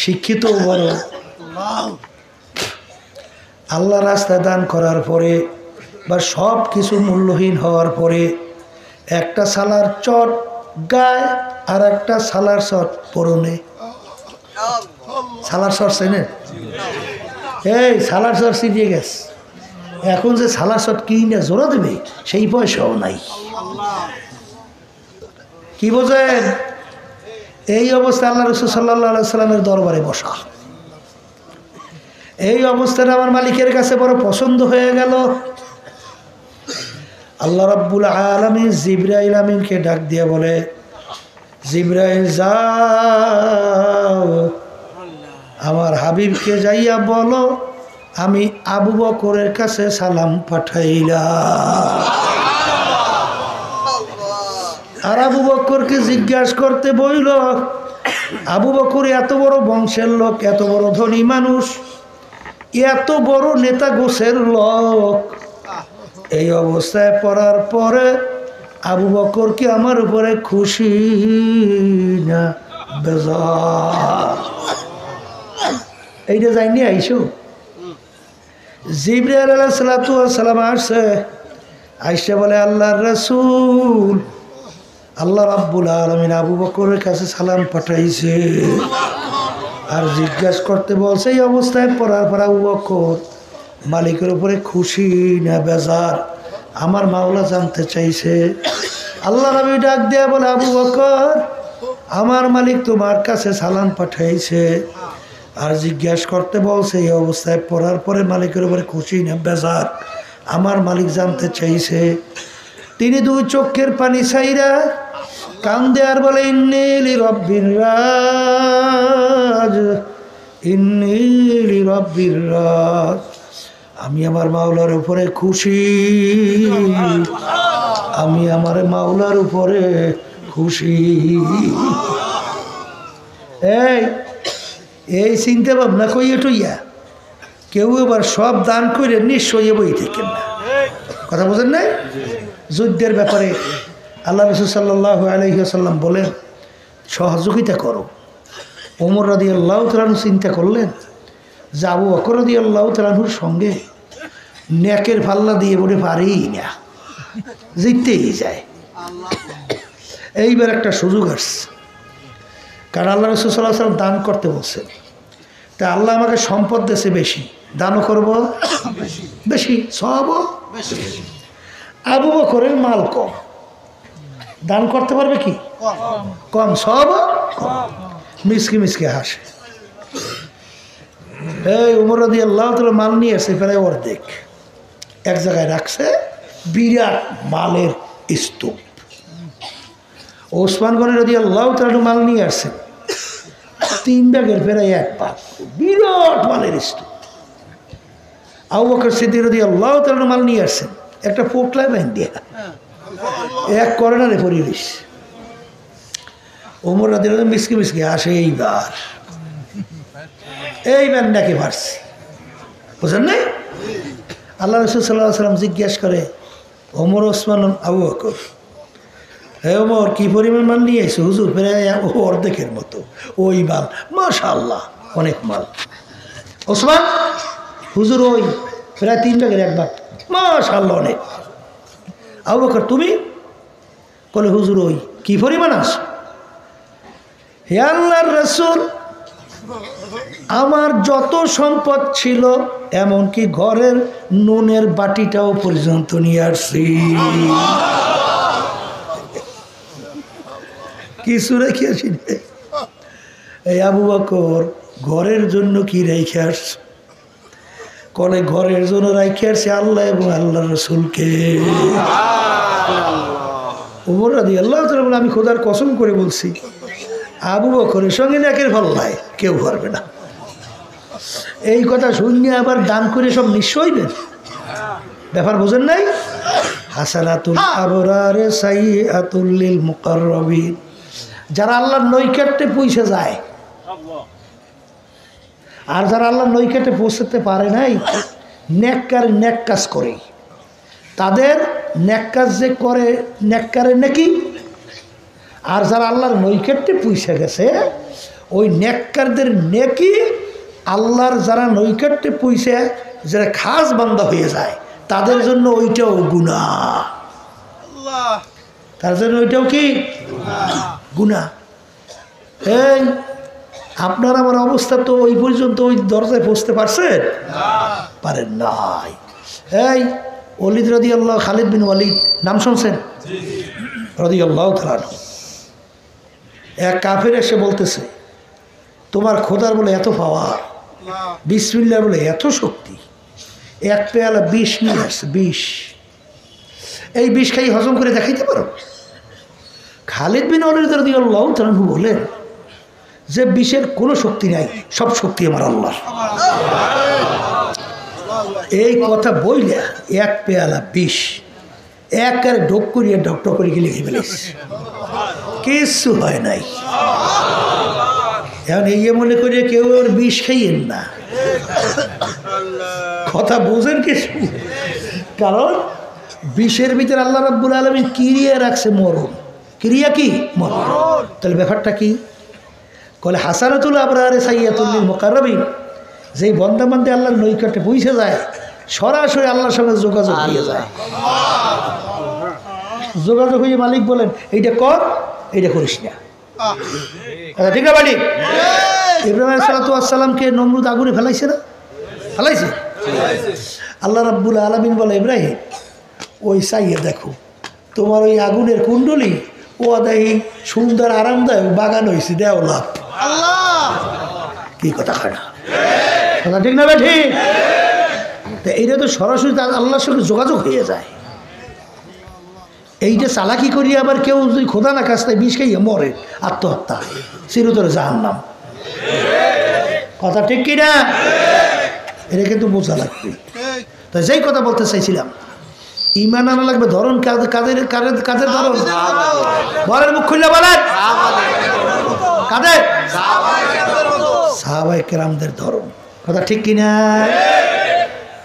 শিক্ষিত বড়, আল্লাহ রাস্তায় দান করার পরে বা সব কিছু মূল্যহীন হওয়ার পরে একটা সালার চট গায়ে আর একটা সালার চট পরনে। সালার চট চেনেন? এই সালার চট ছিটিয়ে গেছে, এখন যে সালার চট কিনে জোড়া দেবে সেই পয়সাও নাই। কি বোঝেন? এই অবস্থা আল্লাহ রাসূল সাল্লাল্লাহু আলাইহি সাল্লামের দরবারে বসা। এই অবস্থাটা আমার মালিকের কাছে বড় পছন্দ হয়ে গেল। আল্লাহ রাব্বুল আলামিন জিবরাইল আমিনকে ডাক দিয়ে বলে, জিবরাইল যাও আমার হাবিবকে যাইয়া বলো আমি আবু বকরের কাছে সালাম পাঠাইলাম। আর আবু বকরকে জিজ্ঞাসা করতে বইল, আবু বকর এত বড় বংশের লোক, এত বড় ধনী মানুষ, এত বড় নেতা গোছের লোক, এই অবস্থায় পড়ার পরে আবু বকর কি আমার উপরে খুশি না বেজার? এইটা যাইনি আইসো। জিবরাইল আলাইহিস সালাতু ওয়াস সালাম আসছে, আইসা বলে আল্লাহর রাসূল, আল্লাহ রাব্বুল আলামিন আবু বকরের কাছে সালাম পাঠাইছে আর জিজ্ঞাসা করতে বলছে এই অবস্থায় পড়ার পর আবু বকর মালিকের উপরে খুশি না বেজার, আমার মাওলা জানতে চাইছে। আল্লাহ নবী ডাক দেয়া বলে, আবু বকর আমার মালিক তোমার কাছে সালাম পাঠাইছে আর জিজ্ঞাসা করতে বলছে এই অবস্থায় পড়ার পরে মালিকের উপরে খুশি না বেজার, আমার মালিক জানতে চাইছে। তিনি দুই চোখের পানি ছাইরা কান্দে আর বলে, ইন্নী লিরাব্বির রাজ, ইন্নী লিরাব্বির রাজ, আমি আমার মাওলার উপরে খুশি, আমি আমার মাওলার উপরে খুশি। এই চিন্তা ভাবনা কইয়া টইয়া কেউ এবার সব দান করে নিশ্চয়ই বই থাকেন না। কথা বোঝেন নাই? যুদ্ধের ব্যাপারে আল্লাহ রাসূল সাল্লাল্লাহু আলাইহি ওয়াসাল্লাম বলেন সহযোগিতা করো। ওমর রাদিয়াল্লাহু তাআলা চিন্তা করলেন যে আবু বকর রাদিয়াল্লাহু তাআলার সঙ্গে নেকের পাল্লা দিয়ে বলে পারি না, জিততেই যায়। এইবার একটা সুযোগ আসছে, কারণ আল্লাহ রাসূল সাল্লাল্লাহু আলাইহি ওয়াসাল্লাম দান করতে বলছেন। তা আল্লাহ আমাকে সম্পদ দেশে বেশি, দানও করব বেশি, সওয়াবও আবু বকরের মাল কম, দান করতে পারবে কি কম, সওয়াবও কম। মিসকি মিসকি হাসে। এই ওমর রাদিয়াল্লাহু তাআলা মাল নিয়ে এসে প্রায় অর্ধেক এক জায়গায় রাখছে, বিরাট মালের স্তূপ। ওসমান গনি রাদিয়াল্লাহু তাআলা মাল নিয়ে আসছে 3 ব্যাগের প্রায় 1 ভাগ, বিরাট মালের স্তূপ। আবু বকর সিদ্দিক রাদিয়াল্লাহু তাআলা মাল নিয়ে আসছেন একটা পোটলায় বাঁধিয়া, এক কর্নারে পরিবেশ। ওমর রাদিয়াল্লাহু মিসকি মিসকি আসে, এইবার নাকি মারছি, বুঝলেন না? আল্লাহ রাসূল সাল্লাল্লাহু আলাইহি ওয়াসাল্লাম জিজ্ঞেস করে ওমর, ওসমান, আবু বকর, হে ওমর কি পরিমাণ মাল নিয়ে এসো? হুজুর প্রায় অর্ধেকের মতো। ওই মাল, মাশাআল্লাহ অনেক মাল। ওসমান, হুজুর ওই প্রায় 3 ভাগের 1 ভাগ, মাশাআল্লাহ অনেক। আবু বকর তুমি? বলে হুজুর ওই কি পরিমাণ আছে? হে আল্লাহর রাসূল, আমার যত সম্পদ ছিল এমনকি ঘরের নুনের বাটিটাও পর্যন্ত নিয়ে আসছি, কিছু রেখে আসি। এই আবু বকর ঘরের জন্য কি রেখে আসছে? কলে ঘরের জন্য রেখে আসছে আল্লাহ এবং আল্লাহ রাসূলকে। ওমর রাদিয়াল্লাহু তাআলা বলে আমি খোদার কসম করে বলছি আবু বকরের সঙ্গে নেকের পাল্লায় কেউ পারবে না। এই কথা শুনিয়ে আবার দান করে সব নিঃস্ব হইবেন, ব্যাপার বোঝেন নাই? হাসানাতুল আবরারে সাইয়্যাতুল লিল মুকাররাবিন, যারা আল্লাহর নৈকট্যে পৌঁছে যায় আর যারা আল্লাহর নৈকট্যে পৌঁছতে পারে নাই, নেককার নেক কাজ করে, তাদের নেক কাজ যে করে নেককারের নাকি। আর যারা আল্লাহর নৈকট্যে পৌঁছে গেছে ওই নেককারদের নেকি আল্লাহর যারা নৈকট্যে পৌঁছে যারা খাস বান্দা হয়ে যায় তাদের জন্য ওইটাও গুনাহ, তার জন্য ওইটাও কি গুনাহ। এই আপনার আমার অবস্থা তো ওই পর্যন্ত ওই দরজায় পৌঁছতে পারছেন? পারেন নাই। এই ওয়ালিদ রাদিয়াল্লাহু, খালিদ বিন ওয়ালিদ নাম শুনছেন? রাদিয়াল্লাহু তাআলা। এক কাফের এসে বলতেছে তোমার খোদার বলে এত পাওয়ার, বিসমিল্লাহ বলে এত শক্তি, এক পেয়ালা বিষ নিয়ে আসছে, বিষ, এই বিষ খাই হজম করে দেখাইতে পারো? খালিদ বিন ওয়ালিদ রাদিয়াল্লাহু তাআলা বলেন যে বিষের কোনো শক্তি নাই, সব শক্তি আমার আল্লাহর। এই কথা বইলে এক পেয়ালা বিষ একেবারে ঢোক করিয়ে ডক্টর করে গিয়ে লিখে ফেলেছে, কিছু হয় নাই। এখন এই মনে করিয়ে কেউ ওর বিষ খাইয়েন না, কথা বোঝেন কিছু? কারণ বিষের ভিতরে আল্লাহ রাব্বুল আলামিন ক্রিয়া রাখছে মরণ, ক্রিয়া কি মরণ। তাহলে ব্যাপারটা কি? কলে হাসানাতুল আবরারে সাইয়্যাতুল লিল মুকাররাবিন, যেই বন্দা বান্দা আল্লাহর নৈকট্যে পৌঁছে যায় সরাসরি আল্লাহর সঙ্গে যোগাযোগ হয়ে যায়। যোগাযোগ হয়ে মালিক বলেন এইটা কর, এইটা করিস না, ঠিক না বাড়ি? ইব্রাহিম আলাইহিস সালাতু ওয়াস সালামকে নমরুদ আগুনে ফেলাইছে না? ফেলাইছে। আল্লাহ রাব্বুল আলামিন বলে ইব্রাহিম ওই চাইয়ে দেখো তোমার ওই আগুনের কুণ্ডলি ও দেখি সুন্দর আরামদায়ক বাগান হয়েছে, দেও লাভ। কি কথা খানা কথা ঠিক না বেঠি? এইটা তো সরাসরি আল্লাহর সঙ্গে যোগাযোগ হয়ে যায়। এইটা চালাকি করিয়ে আবার কেউ যদি খোদা না কাছটায় বিষ খাইয়ে মরে, আত্মহত্যা, চিরতরে জাহান্নাম। কথা ঠিক কিনা? এটা কিন্তু বোঝা লাগবে। তাই যেই কথা বলতে চাইছিলাম, ইমান আনা লাগবে ধরন কাদের কাদের ধরন বলেন, মুখ খুললে বলেন কাদের? সাহাবায়ে কেরামদের ধরন। কথা ঠিক কিনা?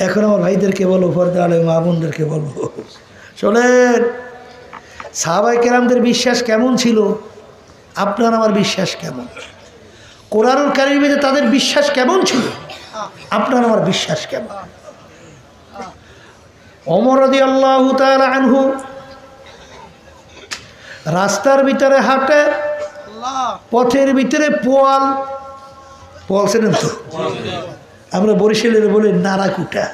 এখন আমার ভাইদেরকে বলবো, পর্দা আলে মা বোনদেরকে বলবো, শোনেন সাহাবায়ে কেরামদের বিশ্বাস কেমন ছিল, আপনার আমার বিশ্বাস কেমন? কোরআনুল কারীমে তাদের বিশ্বাস কেমন ছিল, আপনার আমার বিশ্বাস কেমন? ওমর রাদিয়াল্লাহু তাআলা আনহু রাস্তার ভিতরে হাঁটে, পথের ভিতরে পোয়াল, পোয়াল ছিলেন তো, আমরা বরিশালের বলি নাড়াকুটা,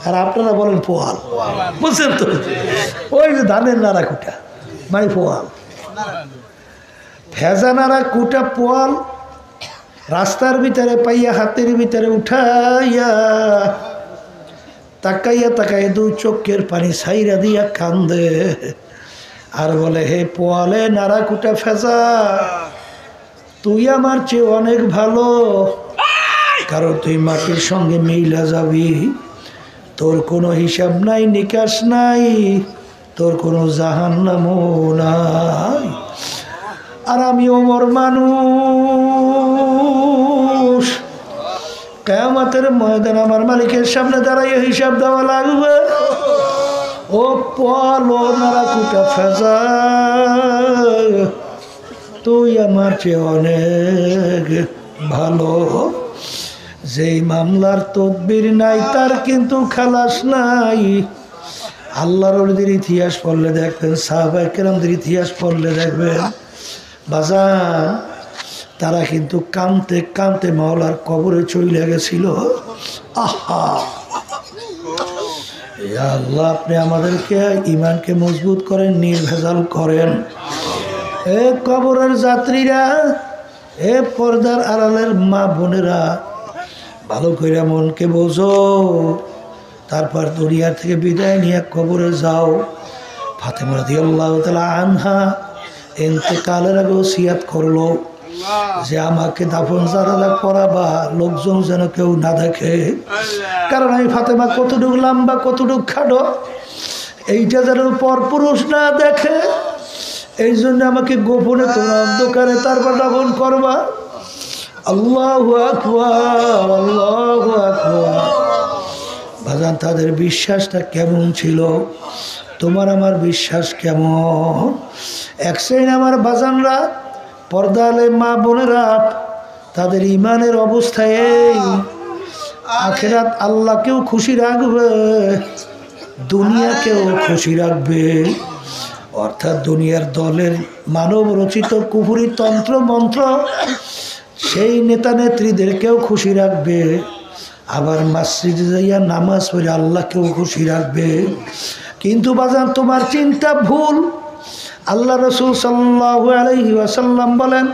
আর আপনারা বলেন পোয়াল, বুঝছেন তো? ওই যে ধানের নাড়াকুটা মানে পোয়াল, ভেজা নাড়াকুটা পোয়াল রাস্তার ভিতরে পাইয়া হাতের ভিতরে উঠাইয়া তাকাইয়া তাকাইয়া দুই চোখের পানি ছাইরা দিয়া কান্দে আর বলে, হে পোয়ালে নাড়াকুটা ফেজা, তুই আমার চেয়ে অনেক ভালো, কারণ তুই মাটির সঙ্গে মিলা যাবি, তোর কোনো হিসাব নাই, নিকাশ নাই, তোর কোনো জাহান্নামও নাই। আর আমি ওমর মানুষ, কিয়ামতের ময়দান আমার মালিকের সামনে দাঁড়াইয়া হিসাব দেওয়া লাগবে। ও পোয়ালো নাড়াকুটা ফেজা, তুই আমার চেয়ে অনেক ভালো, যেই মামলার তদবির নাই তার কিন্তু খালাস নাই। আল্লাহর ওলিদের ইতিহাস পড়লে দেখবেন, সাহাবায়ে কেরামদের ইতিহাস পড়লে দেখবেন বাজান, তারা কিন্তু কাঁদতে কাঁদতে মাওলার কবরে চলে গেছিল। আহা, ইয়া আল্লাহ, আপনি আমাদেরকে ঈমানকে মজবুত করেন, নির্ভেজাল করেন। এ কবরের যাত্রীরা, এ পর্দার আড়ালের মা বোনেরা, ভালো করে মনকে বোঝো, তারপর দুনিয়া থেকে বিদায় নিয়ে কবরে যাও। ফাতেমা রাদিয়াল্লাহু তাআলা আনহা ইন্তেকালের আগে ওসিয়াত করলো যে আমাকে দাফন জানাজা করাবা, লোকজন যেন কেউ না দেখে, কারণ আমি ফাতেমা কতটুকু লম্বা কতটুকু খাটো এইটা যেন পরপুরুষ না দেখে, এই জন্য আমাকে গোপনে তোমরা অন্ধকারে তারপর দাফন করবা। আল্লাহু আকবার, আল্লাহু আকবার। বাজান, তাদের বিশ্বাসটা কেমন ছিল, তোমার আমার বিশ্বাস কেমন? এক শ্রেণী আমার বাজানরা, পর্দালে মা বোনেরা, তাদের ইমানের অবস্থায় এই আখিরাত আল্লাহকেও খুশি রাখবে, দুনিয়াকেও খুশি রাখবে। অর্থাৎ দুনিয়ার দলের মানব রচিত কুফরি তন্ত্র মন্ত্র সেই নেতা নেত্রীদেরকেও খুশি রাখবে, আবার মসজিদে যাইয়া নামাজ পড়ে আল্লাহকেও খুশি রাখবে। কিন্তু বাজান, তোমার চিন্তা ভুল। আল্লাহ রাসূল সাল্লাল্লাহু আলাইহি ওয়াসাল্লাম বলেন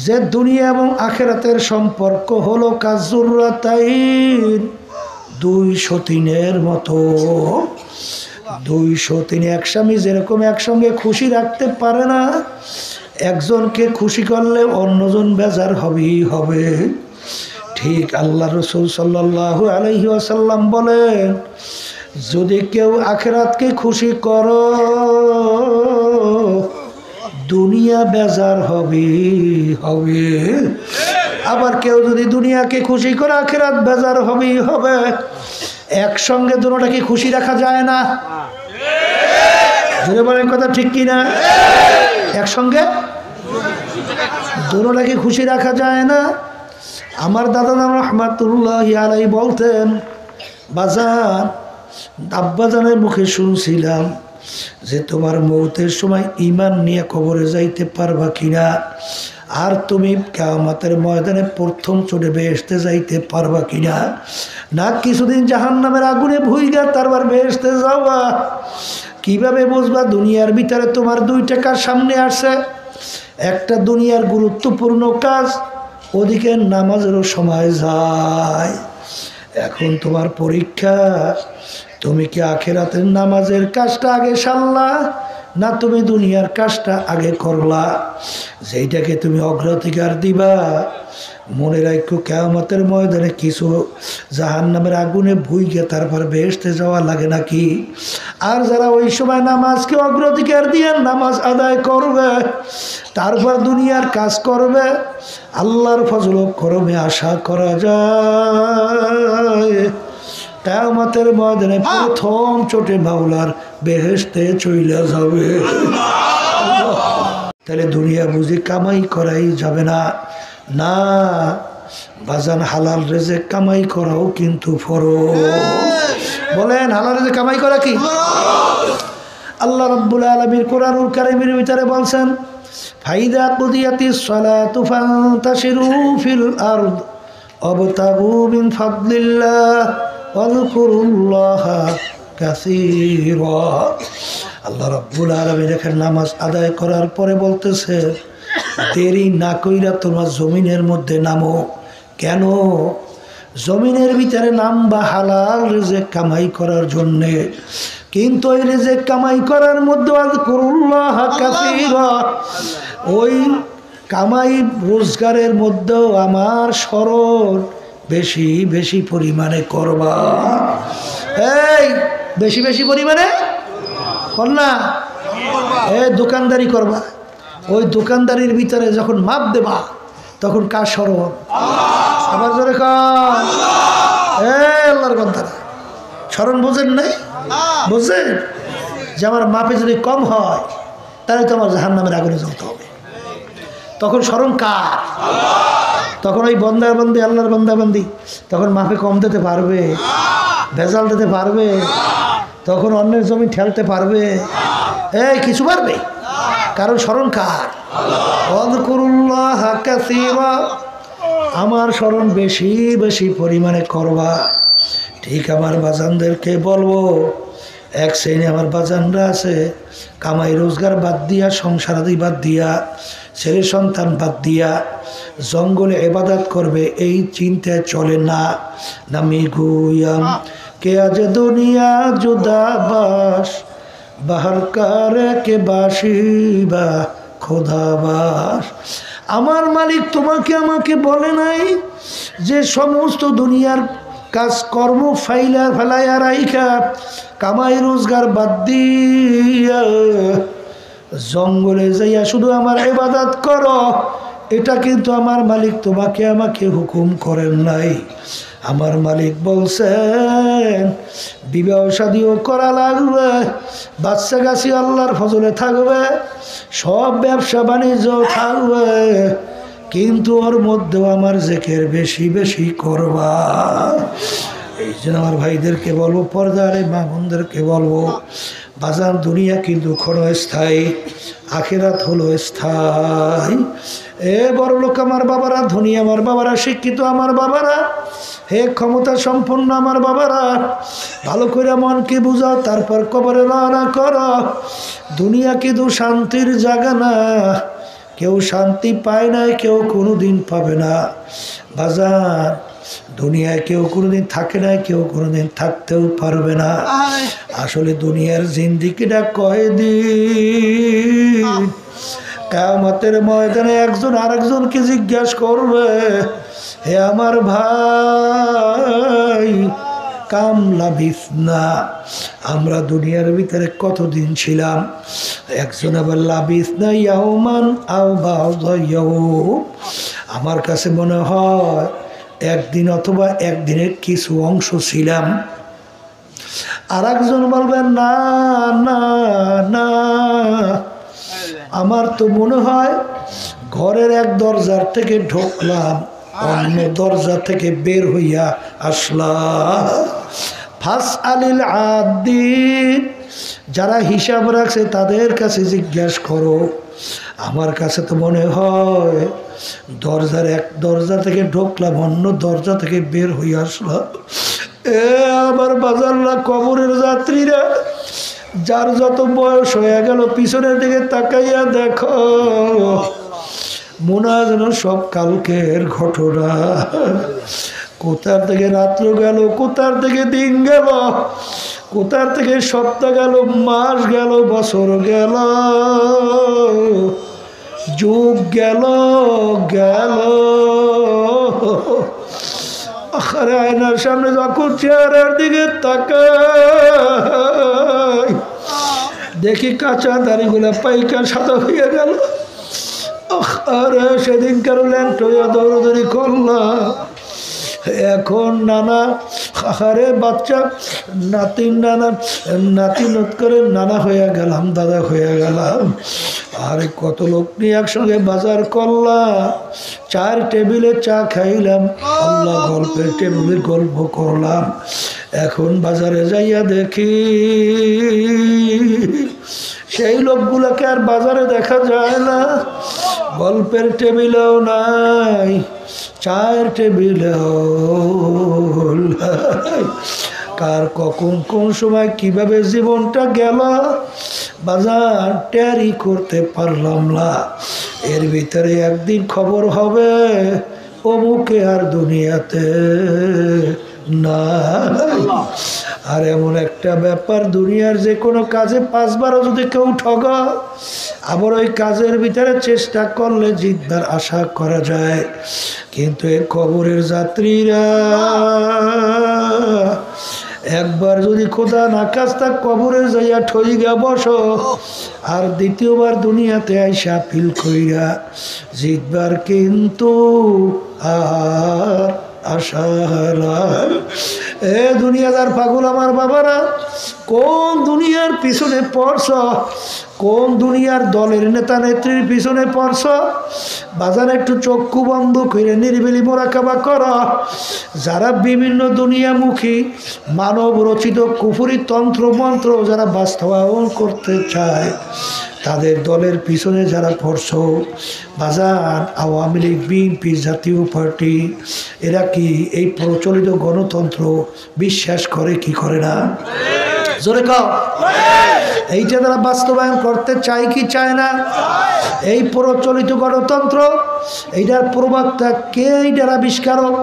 যে দুনিয়া এবং আখিরাতের সম্পর্ক হলো কাজুররাতাইন, দুই সতীনের মতো। দুই সতীন এক স্বামী যেরকম একসঙ্গে খুশি রাখতে পারে না, একজনকে খুশি করলে অন্যজন বেজার হবেই হবে। ঠিক আল্লাহ রাসূল সাল্লাল্লাহু আলাইহি ওয়াসাল্লাম বলেন, যদি কেউ আখিরাতকে খুশি করো, দুনিয়া বেজার হবে হবে। আবার কেউ যদি দুনিয়াকে খুশি করে, আখিরাত বেজার হবেই হবে। একসঙ্গে দুটোটাকে খুশি রাখা যায় না। যদি বলেন কথা ঠিক কিনা? একসঙ্গে দুটোটাকে খুশি রাখা যায় না। আমার দাদা রাহমাতুল্লাহি আলাইহি বলতেন, বাজান, আব্বাজানের মুখে শুনছিলাম যে তোমার মৌতের সময় ঈমান নিয়ে কবরে যাইতে পারবা কিনা, আর তুমি কিয়ামতের ময়দানে প্রথম চড়ে বেহেশতে যাইতে পারবা কিনা, না কিছুদিন জাহান্নামের আগুনে ভুইগা তারপর বেহেশতে যাওয়া। কিভাবে বুঝবা? দুনিয়ার ভিতরে তোমার দুইটা কাজ সামনে আসে, একটা দুনিয়ার গুরুত্বপূর্ণ কাজ, ওদিকে নামাজেরও সময় যায়। এখন তোমার পরীক্ষা, তুমি কি আখিরাতের নামাজের কাজটা আগে সারলা, না তুমি দুনিয়ার কাজটা আগে করলা? যেইটাকে তুমি অগ্রাধিকার দিবা, মনে রাখো কিয়ামতের ময়দানে কিছু জাহান্নামের আগুনে ভুইগে তারপর বেহেশতে যাওয়া লাগে নাকি? আর যারা ওই সময় নামাজকে অগ্রাধিকার দিয়ে নামাজ আদায় করবে, তারপর দুনিয়ার কাজ করবে, আল্লাহর ফজল ও করমে আশা করা যায় কিয়ামতের ময়দানে প্রথম চোটে মাওলার বেহেশতে চলে যাবে। তাহলে দুনিয়া বুঝি কামাই করাই যাবে না? না বাজান, হালাল রেজেক কামাই করাও কিন্তু ফরজ। বলেন, হালাল রেজেক কামাই করা কি? আল্লাহ রাব্বুল আলামিন কোরআনুল কারীমের ভিতরে বলছেন, ফাইদা কুদিয়াতিস সালাতু ফান্তাশিরু ফিল আরদ ওয়াবতাগু মিন ফাদলিল্লাহ ওয়াযকুরুল্লাহা কাসীরা। আল্লাহ রাব্বুল আলামিন এখানে নামাজ আদায় করার পরে বলতেছে, দেরি না কইরা তোমার জমিনের মধ্যে নামো। কেন? জমিনের ভিতরে নামবা হালাল রিজিক কামাই করার জন্যে, কিন্তু ওই রিজিক কামাই করার মধ্যে আযকুরুল্লাহ কাসীরা, ওই কামাই রোজগারের মধ্যেও আমার স্মরণ বেশি বেশি পরিমাণে করবা। এই বেশি বেশি পরিমাণে কর না, দোকানদারি করবা। ওই দোকানদারির ভিতরে যখন মাপ দেবা তখন কার স্মরণ? আবার জোরে কর, আল্লাহর বান্দারা স্মরণ বোঝেন নাই? বুঝছেন যে আমার মাপে যদি কম হয় তাহলে তো আমার জাহান্নামের আগুনে জ্বলতে হবে। তখন স্মরণ কার? তখন ওই বন্দার বন্দি, আল্লাহর বন্দা বন্দি তখন মাপে কম দিতে পারবে, ভেজাল দিতে পারবে, তখন অন্যের জমি ঠেলতে পারবে? কিছু পারবে? কারণ স্মরণ কার? ওয়াযকুরুল্লাহ কাসীরা, আমার স্মরণ বেশি বেশি পরিমাণে করবা। ঠিক আমার বাজানদেরকে বলবো, এক শ্রেণী আমার বাজানরা আছে কামাই রোজগার বাদ দিয়া, সংসারাদি বাদ দিয়া, ছেলে সন্তান বাদ দিয়া জঙ্গলে ইবাদত করবে এই চিন্তায় চলে না। নামি গুয়াম কে আজ দুনিয়া জুদা বাস, বাহার কারে কে বাসিবা খোদা বাস। আমার মালিক তোমাকে আমাকে বলে নাই যে সমস্ত দুনিয়ার কাজকর্ম ফেলাইয়া রাইখা কামাই রোজগার বাদ দিয়া জঙ্গলে যাইয়া শুধু আমার ইবাদত করো। এটা কিন্তু আমার মালিক তোমাকে আমাকে হুকুম করেন নাই। আমার মালিক বলছেন বিবাহ শাদীও করা লাগবে, বাচ্চা গাছি আল্লাহর ফজলে থাকবে, সব ব্যবসা বাণিজ্য থাকবে, কিন্তু ওর মধ্যেও আমার জিকির বেশি বেশি করবা। এই জন্য আমার ভাইদেরকে বলবো, পর্দারে মা বোনদেরকে বলবো, বাজার দুনিয়া কিন্তু ক্ষণস্থায়ী, আখিরাত হলো স্থায়ী। বড় লোক আমার বাবারা, ধনী আমার বাবারা, শিক্ষিত আমার বাবারা, হে ক্ষমতা সম্পন্ন আমার বাবারা, ভালো করে মনকে বুঝাও, তারপর কবরে রওনা করো। দুনিয়া কিন্তু শান্তির জায়গা না, কেউ শান্তি পায় নাই, কেউ কোনোদিন পাবে না। বাজার দুনিয়ায় কেউ কোনোদিন থাকে না, কেউ কোনোদিন থাকতেও পারবে না। আসলে দুনিয়ার জিন্দিগিটা কয়দিন। কিয়ামতের ময়দানে একজন আরেকজনকে জিজ্ঞাসা করবে, হে আমার ভাই কাম লাবিসনা, আমরা দুনিয়ার ভিতরে কতদিন ছিলাম? একজন আবার লাবিসনা ইয়াউমান আও বা'দা ইয়াউম, আমার কাছে মনে হয় একদিন অথবা একদিনের কিছু অংশ ছিলাম। আর একজন বলবেন না না না, আমার তো মনে হয় ঘরের এক দরজার থেকে ঢুকলাম, অন্য দরজা থেকে বের হইয়া আসলাম। ফাসআলিল আদিন, যারা হিসাব রাখছে তাদের কাছে জিজ্ঞাসা করো। আমার কাছে তো মনে হয় দরজার এক দরজা থেকে ঢুকলাম, অন্য দরজা থেকে বের হয়ে আসলাম। আমার বাজাররা, কবরের যাত্রীরা, যার যত বয়স হয়ে গেল পিছনের দিকে তাকাইয়া দেখো, মনে হয় যেন সব কালকের ঘটনা। কোথার থেকে রাত্র গেল, কোথার থেকে দিন গেল, কোথার থেকে সপ্তাহ গেল, মাস গেল, বছর গেল, যুগ গেল গেল। আরে আয়নার সামনে যখন চেহারার দিকে তাকাই, দেখি কাঁচা দাড়িগুলা পাইকার সাদা হয়ে গেল। আরে সেদিন কারো ল্যাংট হইয়া দৌড়দৌড়ি করলাম, এখন নানা, আরে বাচ্চা নাতিন নানা, নাতি নত করে নানা হয়ে গেলাম, দাদা হয়ে গেলাম। আরে কত লোক নিয়ে একসঙ্গে বাজার করলাম, চার টেবিলে চা খাইলাম, আল্লাহ গল্পের টেবিলে গল্প করলাম। এখন বাজারে যাইয়া দেখি সেই লোকগুলোকে আর বাজারে দেখা যায় না, গল্পের টেবিলেও নাই, চায়ের টেবিলেও নাই। কার কখন কোন সময় কিভাবে জীবনটা গেল বাজার টেরি করতে পারলাম না। এর ভিতরে একদিন খবর হবে অমুকে আর দুনিয়াতে না। আর এমন একটা ব্যাপার, দুনিয়ার যে কোনো কাজে 5 বারও যদি কেউ ঠগা, আবার ওই কাজের ভিতরে চেষ্টা করলে জিতবার আশা করা যায়। কিন্তু এই কবরের যাত্রীরা একবার যদি খোদা না কাজটা কবরে যাইয়া ঠইগা বসো, আর দ্বিতীয়বার দুনিয়াতে আইসা ফিল কইরা জিতবার কিন্তু আর আশা নাই। এ দুনিয়াদার পাগল আমার বাবারা, কোন দুনিয়ার পিছনে পড়ছ, কোন দুনিয়ার দলের নেতা নেত্রীর পিছনে পড়ছ? বাজার একটু চক্ষু বন্ধ করে নিরিবিলি মোরাকাবা কর। যারা বিভিন্ন দুনিয়ামুখী মানব রচিত কুফরি তন্ত্র মন্ত্র যারা বাস্তবায়ন করতে চায়, তাদের দলের পিছনে যারা পড়ছ, বাজার আওয়ামী লীগ, বিএনপি, জাতীয় পার্টি, এরা কি এই প্রচলিত গণতন্ত্র বিশ্বাস করে কি করে না? জোরে কও। এইটা তারা বাস্তবায়ন করতে চায় কি চায় না? এই প্রচলিত গণতন্ত্র, এইটার প্রবক্তা কে? এইটার আবিষ্কারক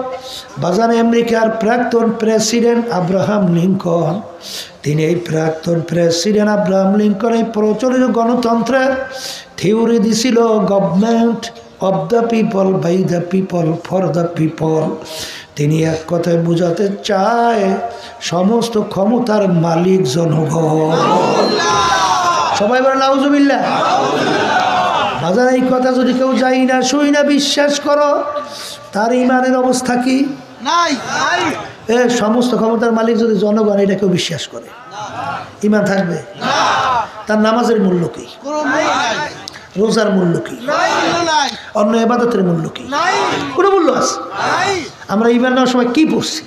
বাজারে আমেরিকার প্রাক্তন প্রেসিডেন্ট আব্রাহাম লিঙ্কন। তিনি এই প্রাক্তন প্রেসিডেন্ট আব্রাহাম লিঙ্কন এই প্রচলিত গণতন্ত্রের থিওরি দিছিল, government of the people, by the people, for the people. তিনি এক কথায় বোঝাতে চায় সমস্ত ক্ষমতার মালিক জনগণ। সবাই বলে নাউজুবিল্লাহ। বাজার এই কথা যদি কেউ যাই না শুই না বিশ্বাস করো, তার ইমানের অবস্থা কি? সমস্ত ক্ষমতার মালিক যদি জনগণ, এটা কেউ বিশ্বাস করে, ইমান থাকবে? তার নামাজের মূল্য কি? রোজার মূল্য কি? অন্য ইবাদতের মূল্য কি? কোনো মূল্য আছে? আমরা ইমান নেওয়ার সময় কি পড়ছি?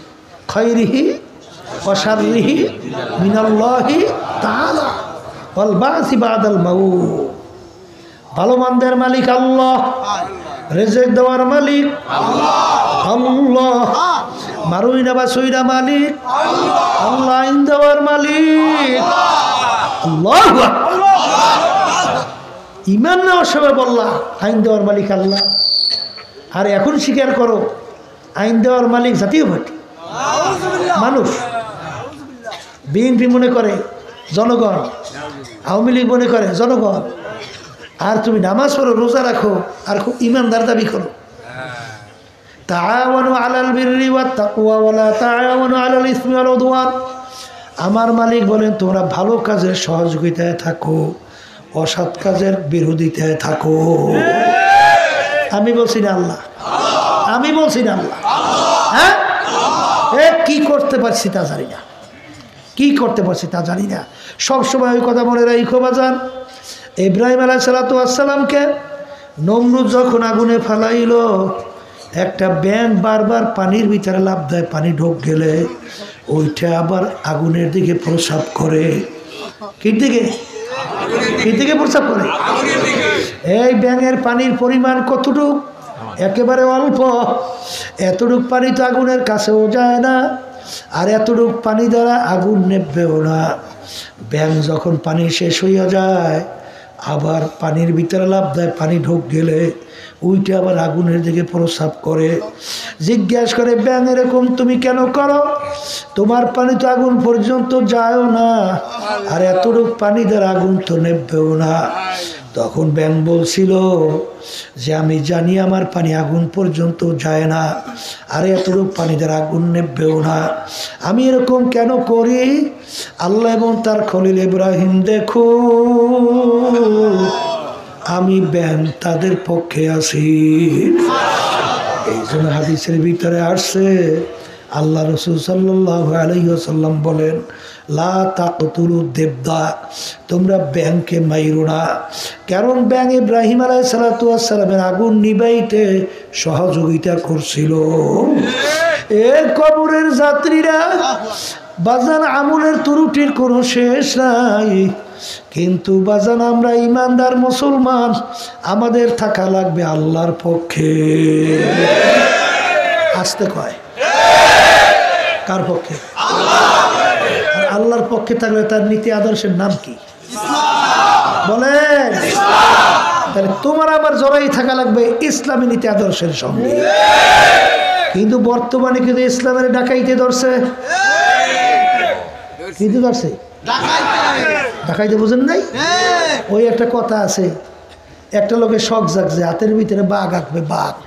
খায়রিহি ওয়া শাররিহি মিনাল্লাহি তাআলা ওয়াল বাসি বাদাল মাউত। ভালো মন্দের মালিক আল্লাহ, রিজিক দেওয়ার মালিক আল্লাহ, মারুই না বাসুইরা মালিক আল্লাহ, আইন দেওয়ার মালিক আল্লাহু আকবার। ইমান নেওয়ার সময় বললা আইন দেওয়ার মালিক আল্লাহ, আর এখন স্বীকার করো আইন দেওয়ার মালিক জাতীয় পার্টি, মানুষ। বিএনপি মনে করে জনগণ, আওয়ামী লীগ মনে করে জনগণ। আর তুমি নামাজ পড়ো, রোজা রাখো, আর খুব ইমানদার দাবি করো। তাআওয়ানু আলাল বিররি ওয়াত তাকওয়া ওয়া লা তাআওয়ানু আলাল ইসমি ওয়াল উদওয়ান। আমার মালিক বলেন তোমরা ভালো কাজের সহযোগিতায় থাকো, অসৎ কাজের বিরোধিতায় থাকো। আমি বলছি না আল্লাহ, আমি বলছি না আল্লাহ। হ্যাঁ, কি করতে পারছি তা জানি না, কি করতে পারছি তা জানি না। সবসময় ওই কথা মনে রাখো বাজান, ইব্রাহিম আলাইহিস সালাতু ওয়াস সালামকে নমরুদ যখন আগুনে ফালাইল, একটা ব্যাঙ বারবার পানির ভিতরে লাফ দেয়, পানি ঢোক গেলে ওইটা আবার আগুনের দিকে প্রস্রাব করে। কি দিকে? কি দিকে প্রস্রাব করে? এই ব্যাঙের পানির পরিমাণ কতটুক? একেবারে অল্প। এতটুক পানি তো আগুনের কাছেও যায় না, আর এতটুক পানি দ্বারা আগুন নেবেও না। ব্যাঙ যখন পানি শেষ হইয়া যায়, আবার পানির ভিতরে লাফ দেয়, পানি ঢোক গেলে ওইটা আবার আগুনের দিকে প্রস্রাব করে। জিজ্ঞাসা করে ব্যাঙ, এরকম তুমি কেন করো? তোমার পানি তো আগুন পর্যন্ত যায়ও না, আর এতটুক পানি দ্বারা আগুন তো নেবেও না। তখন ব্যাঙ বলছিল যে আমি জানি আমার পানি আগুন পর্যন্ত যায় না, আর এতটুক পানি দ্বারা আগুন নেবেও না। আমি এরকম কেন করি? আল্লাহ এবং তার খলিল ইব্রাহিম দেখো, আমি ব্যাঙ তাদের পক্ষে আছি। এই জন্য হাদিসের ভিতরে আসছে, আল্লাহ রাসূল সাল্লাল্লাহু আলাইহি ওয়াসাল্লাম বলেন, লা তাকতুলু দেবদা, তোমরা ব্যাঙকে মাইরো না। কারণ ব্যাঙ ইব্রাহিম আলাইহিস সালাতু ওয়াস সালামের আগুন নিবাইতে সহযোগিতা করছিল। এর কবরের যাত্রীরা বাজান আমলের ত্রুটির কোনো শেষ নাই। কিন্তু বাজান আমরা ইমানদার মুসলমান, আমাদের থাকা লাগবে আল্লাহর পক্ষে। আসতে কয় কার পক্ষে? আর আল্লাহর পক্ষে থাকলে তার নীতি আদর্শের নাম কি বলেন? তাহলে তোমার আমার জড়াই থাকা লাগবে ইসলামী নীতি আদর্শের সঙ্গে। কিন্তু বর্তমানে কিন্তু ইসলামের ডাকাইতে ধরছে, কিন্তু ধরছে ডাকাইতে, বুঝেন নাই? ওই একটা কথা আছে, একটা লোকের শখ জাগছে হাতের ভিতরে বাঘ আঁকবে। বাঘ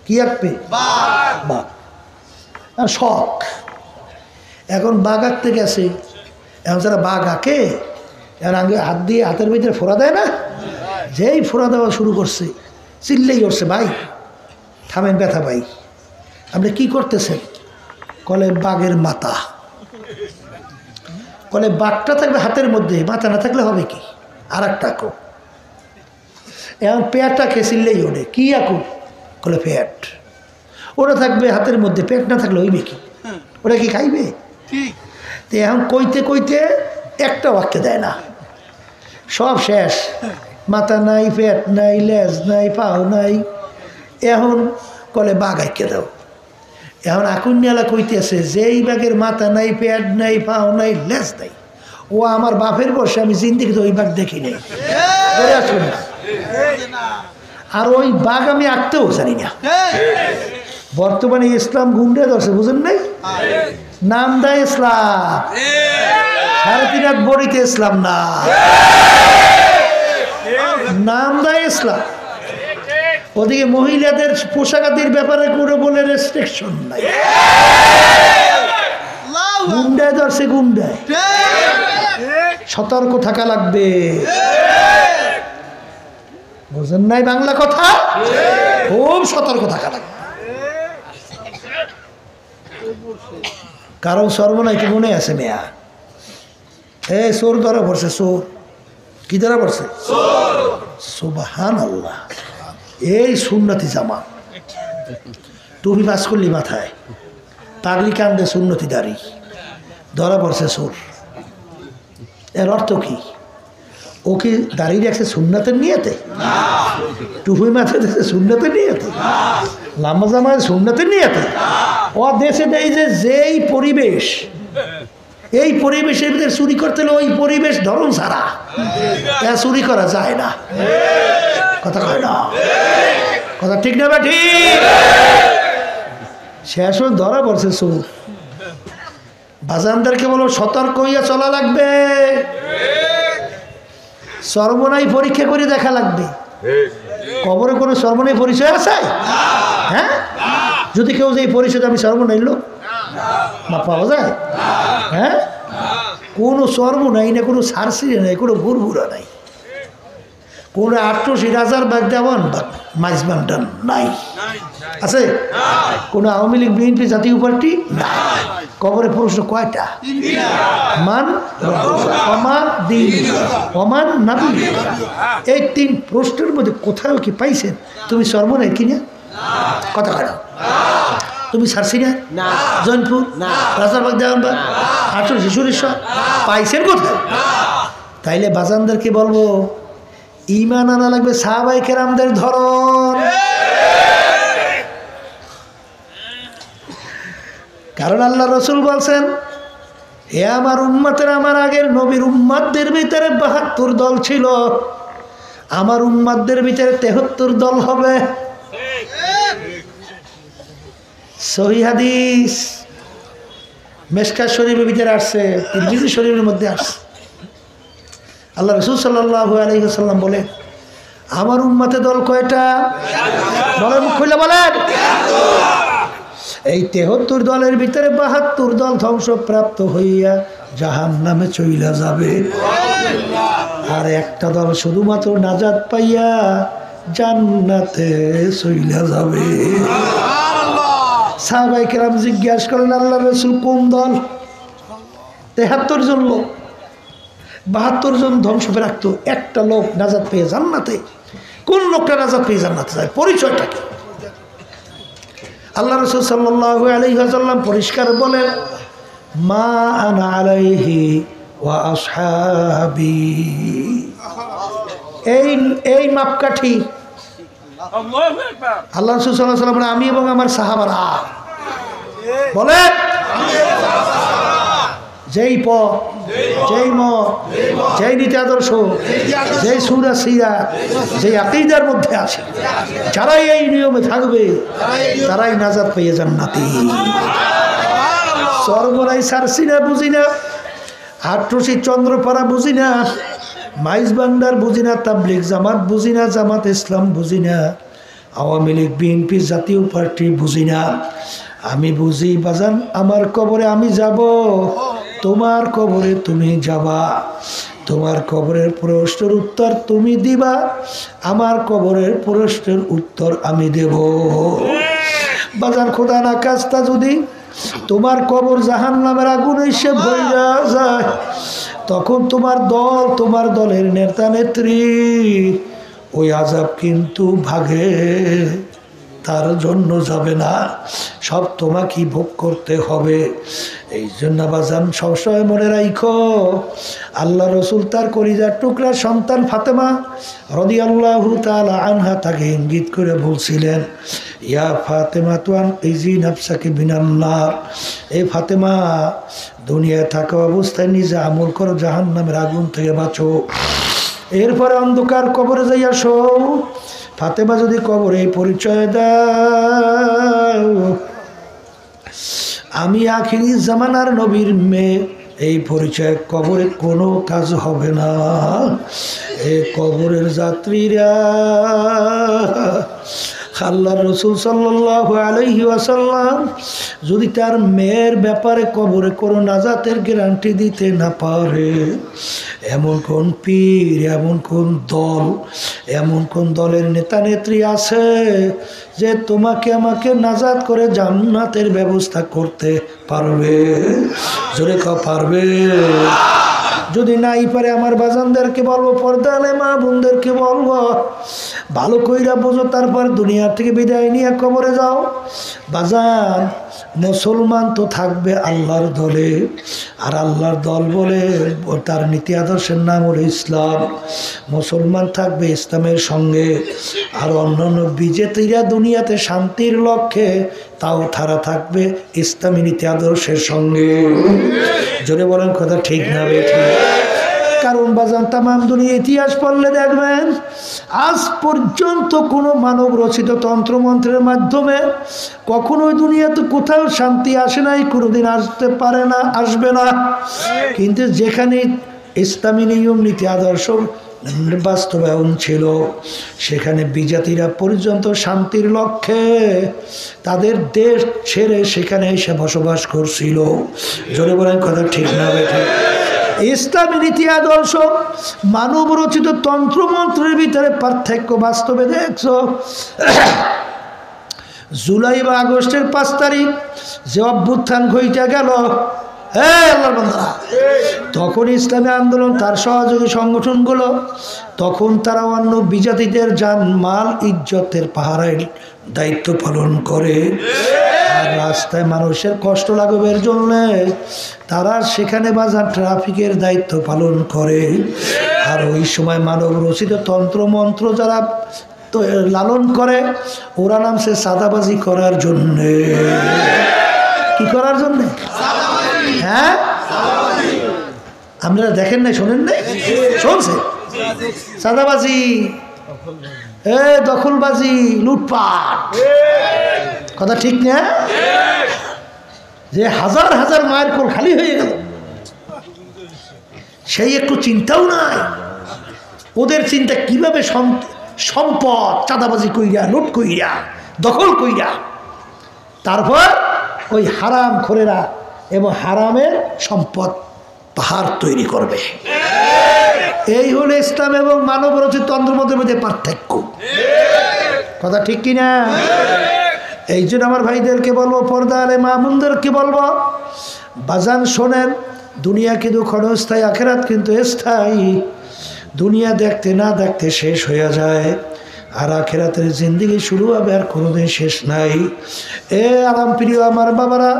কি আঁকবে? বাঘ। আর শখ, এখন বাঘ আঁকতে গেছে, এখন যারা বাঘ আঁকে এখন আগে হাত দিয়ে হাতের ভিতরে ফোড়া দেয় না, যেই ফোড়া দেওয়া শুরু করছে চিল্লেই করছে, ভাই থামেন, ব্যথা ভাই, আপনি কি করতেছেন? কলে বাঘের মাথা। কলে বাঘটা থাকবে হাতের মধ্যে, মাথা না থাকলে হবে কি? আর একটা আঁকো। এখন পেটটাকে চিল্লেই ওঠে, কি আঁকো? কলে পেট। ওটা থাকবে হাতের মধ্যে, পেট না থাকলে হইবে কি? ওরা কি খাইবে? তো এখন কইতে কইতে একটা বাক্যে দেয় না, সব শেষ। মাথা নাই, পেট নাই, লেজ নাই, পাও নাই। এখন কলে বাঘ আঁকে দাও। এখন আকুন্যালা কইতেছে, যেই বাঘের মাথা নাই, পেট নাই, পাও নাই, লেজ নাই, ও আমার বাপের বসে আমি জিন্দিগিতে ওই বাঘ দেখি নাই। আর ওই বাঘ আমি আঁকতেও জানি না। বর্তমানে ইসলাম গুন্ডে ধরছে, বুঝেন নাই? নাম দেয় ইসলাম, 3.5 হাত বড়িতে ইসলাম না, নাম দেয় ইসলাম। ওদিকে মহিলাদের পোশাকাদির ব্যাপারে করে বলে রেস্ট্রিকশন নাই, গুন্ডায় ধরছে, গুন্ডায়। সতর্ক থাকা লাগবে, বুঝেন নাই বাংলা কথা? খুব সতর্ক থাকা লাগবে। কারণ সর্বনাই কি মনে আছে মেয়া? চোর ধরা পড়ছে, চোর। কি ধরা পড়ছে? সুবহানাল্লাহ। এই সুন্নতি জামা, টুপি পাস করলি মাথায়, পাগড়ি কান্দে, সুন্নতি দাড়ি, ধরা পড়ছে চোর। এর অর্থ কি? ও কি দাঁড়িয়ে রাখছে সুন্নতের নিয়েতে? টুপি মাথায় দেখছে সুন্নতের নিয়েতে? লাম্বা জামায় সুন্নতের নিয়েতে? ও দেশে দেয় যে যেই পরিবেশ, এই পরিবেশের ভিতরে চুরি করতে হলে ওই পরিবেশ ধরন ছাড়া চুরি করা যায় না। কথা কয় না? কথা ঠিক না বা ঠিক? শেষ ধরা পড়ছে চোর। বাজানদারকে বলো সতর্ক হইয়া চলা লাগবে, সর্বনাই পরীক্ষা করে দেখা লাগবে। কবরে কোনো সর্বনাই পরিচয় আছে? হ্যাঁ, যদি কেউ যে পরিচয় আমি সর্বনাই লোক না পাওয়া যায়? হ্যাঁ, কোনো সর্বনাই না, কোনো সারসিরে নাই, কোনো ভুরভুরা নাই, কোনো ৮৮ রাজার বাগ দেওয়ান মাইজবান্ডান নাই, আছে? কোনো আওয়ামী লীগ, বিএনপি, জাতীয় পার্টি নাই। কবরে প্রশ্ন কয়টা? মান, অমান, দিন, অমান, নাবি। এই ৩ প্রশ্নের মধ্যে কোথাও কি পাইছেন তুমি সর্বনাই কিনা? কথা কয় না? তুমি সারসিনা, জৈনপুর, রাজারবাগ, দেওয়ানবাগ, ৮৮ শিশুরেশ্বর পাইছেন কোথায়? তাইলে বাজানদেরকে বলবো ঈমান আনা লাগবে সাহাবায়ে কেরামদের ধরন। কারণ আল্লাহ রসুল বলছেন, এ আমার উম্মতের, আমার আগের নবীর উম্মতদের ভিতরে ৭২ দল ছিল, আমার উম্মতদের ভিতরে ৭৩ দল হবে। সহিহ হাদিস মেশকাত শরীফের ভিতরে আসছে, তিরমিজি শরীফের মধ্যে আসছে। আল্লাহ রাসূল সাল্লাল্লাহু আলাইহি ওয়াসাল্লাম বলে, আমার উম্মতে দল কয়টা? বলেন, মুখ খুলে বলেন। এই ৭৩ দলের ভিতরে ৭২ দল ধ্বংসপ্রাপ্ত হইয়া জাহান্নামে চইলা যাবে, আর একটা দল শুধুমাত্র নাজাত পাইয়া জান্নাতে চইলা যাবে। সাহাবায়ে কেরাম জিজ্ঞাসা করেন, আল্লাহ রাসূল কোন দল? ৭৩ জন লোক, ৭২ জন ধ্বংস প্রাপ্ত, একটা লোক নাজাত পেয়ে জান্নাতে। কোন লোকটা নাজাত পেয়ে জান্নাতে যায়? পরিচয়টা কি? আল্লাহ রাসূল সাল্লাল্লাহু আলাইহি ওয়াসাল্লাম পরিষ্কার বলেন, মা আনা আলাইহি ওয়া আসহাবি। এই মাপকাঠি আল্লাহ রাসূল সাল্লাল্লাহু আলাইহি ওয়াসাল্লাম আমি এবং আমার সাহাবারা বলে যেই পথ যেই মত যেই নীতি আদর্শ যেই সুরা সিরা যেই আকীদার মধ্যে আছে, যারাই এই নিয়মে থাকবে তারাই নাজাত পেয়ে জান্নাতি। সরবরাই সারসিনা বুঝি না, আটরশি চন্দ্রপাড়া বুঝি না, মাইজ বান্ডার বুঝি না, তাবলিগ জামাত বুঝি না, জামাত ইসলাম বুঝি না, আওয়ামী লীগ বিএনপি জাতীয় পার্টি বুঝি না। আমি বুঝি বাজান আমার কবরে আমি যাব, তোমার কবরে তুমি যাবা, তোমার কবরের প্রশ্নের উত্তর তুমি দিবা, আমার কবরের প্রশ্নের উত্তর আমি দেব। বাজান খোদা না কাজটা যদি তোমার কবর জাহান্নামের আগুনে এসে ভইরা যায়, তখন তোমার দলের নেতা নেত্রী ওই আযাব কিন্তু ভাগে তার জন্য যাবে না, সব তোমাকেই ভোগ করতে হবে। এই জন্য বাজান সবসময় মনে রাখো, আল্লাহ রসুল তার কলিজার টুকরা সন্তান ফাতেমা রাদিয়াল্লাহু তাআলা আনহা তাকে ইঙ্গিত করে বলছিলেন, ইয়া ফাতেমা তুয়ান ইজি নাফসাকে বিনান্নার, এই ফাতেমা দুনিয়ায় থাকা অবস্থায় নিজে আমল করো, জাহান্নামের আগুন থেকে বাঁচো। এরপরে অন্ধকার কবরে যাইয়া শো। ফাতেমা যদি কবরে পরিচয় দাও আমি আখিরি জামানার নবীর মেয়ে, এই পরিচয় কবরে কোনো কাজ হবে না। এই কবরের যাত্রীরা আল্লাহ রসুল সাল্লাল্লাহু আলাইহি ওয়াসাল্লাম যদি তার মেয়ের ব্যাপারে কবরে কোনো নাজাতের গ্যারান্টি দিতে না পারে, এমন কোন পীর, এমন কোন দল, এমন কোন দলের নেতা নেত্রী আছে যে তোমাকে আমাকে নাজাত করে জান্নাতের ব্যবস্থা করতে পারবে? জোরে পারবে? যদি নাই পারে আমার বাজানদেরকে বলবো, পর্দালে মা বোনদেরকে বলবো, ভালো কইরা বোঝো, তারপর দুনিয়া থেকে বিদায় নিয়ে কবরে যাও। বাজান মুসলমান তো থাকবে আল্লাহর দলে, আর আল্লাহর দল বলে তার নীতি আদর্শের নাম হলো ইসলাম। মুসলমান থাকবে ইসলামের সঙ্গে, আর অন্যান্য বিজেতারা দুনিয়াতে শান্তির লক্ষ্যে তাও তারা থাকবে ইসলামী নীতি আদর্শের সঙ্গে। জোরে বলেন কথা ঠিক না বেঠিক? কারণ বাজান তামাম দুনিয়া ইতিহাস পড়লে দেখবেন আজ পর্যন্ত কোনো মানব রচিত তন্ত্রমন্ত্রের মাধ্যমে কখনোই দুনিয়াতে কোথাও শান্তি আসে নাই, কোনোদিন আসতে পারে না, আসবে না। কিন্তু যেখানে ইসলামী নিয়ম নীতি আদর্শ বাস্তবায়ন ছিল, সেখানে বিজাতিরা পর্যন্ত শান্তির লক্ষ্যে তাদের দেশ ছেড়ে সেখানে এসে বসবাস করছিল। জোরে বলেন কথা ঠিক না বেঠিক? ইসলামী নীতি আদর্শ মানব রচিত তন্ত্রমন্ত্রের ভিতরে পার্থক্য বাস্তবে দেখছো। জুলাই বা আগস্টের 5 তারিখ যে অভ্যুত্থান ঘইটা গেল, তখন ইসলামী আন্দোলন তার সহযোগী সংগঠনগুলো তখন তারা অন্য বিজাতিদের জান মাল ইজ্জতের পাহারার দায়িত্ব পালন করে, আর রাস্তায় মানুষের কষ্ট লাঘবের জন্য তারা সেখানে বাজার ট্রাফিকের দায়িত্ব পালন করে। আর ওই সময় মানব রচিত তন্ত্রমন্ত্র যারা তো লালন করে, ওরা নামছে সাদাবাজি করার জন্যে। কি করার জন্যে? হ্যাঁ, আপনারা দেখেন নাই, শোনেন নাই? শুনছে সাদাবাজি, দখলবাজি, লুটপাট, কথা ঠিক না? যে হাজার হাজার মায়ের কোল খালি হয়ে গেল, সেই একটু চিন্তাও নাই। ওদের চিন্তা কিভাবে সম্পদ চাঁদাবাজি কইরা, লুট কইরা, দখল কইরা, তারপর ওই হারাম খোরেরা এবং হারামের সম্পদ পাহাড় তৈরি করবে। এই হলো ইসলাম এবং মানব রচিত তন্ত্রমন্ত্রের মধ্যে পার্থক্য। কথা ঠিক কিনা? এই জন্য আমার ভাইদেরকে বলবো, পর্দা আলে মা বোনদেরকে বলবো, বাজান শোনেন, দুনিয়া কিন্তু ক্ষণস্থায়ী, আখেরাত কিন্তু স্থায়ী। দুনিয়া দেখতে না দেখতে শেষ হয়ে যায়, আর আখিরাতের জিন্দেগি শুরু হবে, আর কোনোদিন শেষ নাই। এ আরাম প্রিয় আমার বাবারা,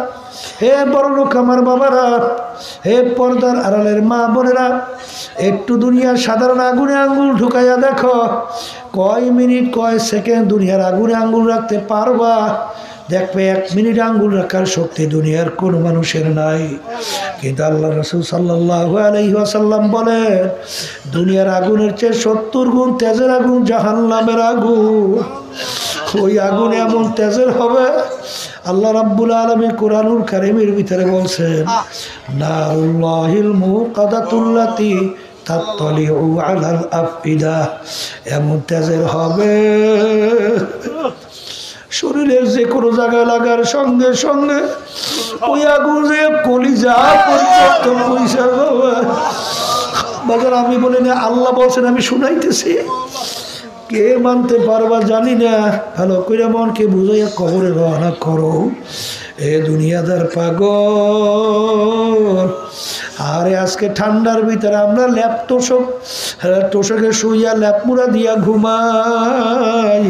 হে বড় লোক আমার বাবারা, হে পর্দার আড়ালের মা বোনেরা, একটু দুনিয়ার সাধারণ আগুনে আঙ্গুল ঢুকাইয়া দেখো, কয় মিনিট কয় সেকেন্ড দুনিয়ার আগুনে আঙ্গুল রাখতে পারবা? দেখবে 1 মিনিট আঙ্গুল রাখার শক্তি দুনিয়ার কোনো মানুষের নাই। কিন্তু আল্লাহ রাসূল সাল্লাল্লাহু আলাইহি ওয়াসাল্লাম বলেন, দুনিয়ার আগুনের চেয়ে 70 গুণ তেজের আগুন জাহান্নামের আগুন। ওই আগুন এমন তেজের হবে, আল্লাহ রাব্বুল আলামিন কোরআনুল কারীমের ভিতরে বলছেন, নারুল্লাহিল মুকাদাতুল্লাতি তাত্তালিউ আলাল আফইদা। এমন তেজের হবে, শরীরের যে কোনো জায়গায় লাগার সঙ্গে সঙ্গে ওই আগুন যে কলিজা পর্যন্ত পয়সা বাজার। আমি বলি না, আল্লাহ বলছেন, আমি শুনাইতেছি। কে মানতে পারবা জানি না, ভালো করে মনকে বুঝাইয়া কবরে রওনা করো। এ দুনিয়াদার পাগল। আরে আজকে ঠান্ডার ভিতরে আমরা ল্যাপ তোষকে শুইয়া ল্যাপ মুড়া দিয়া ঘুমাই।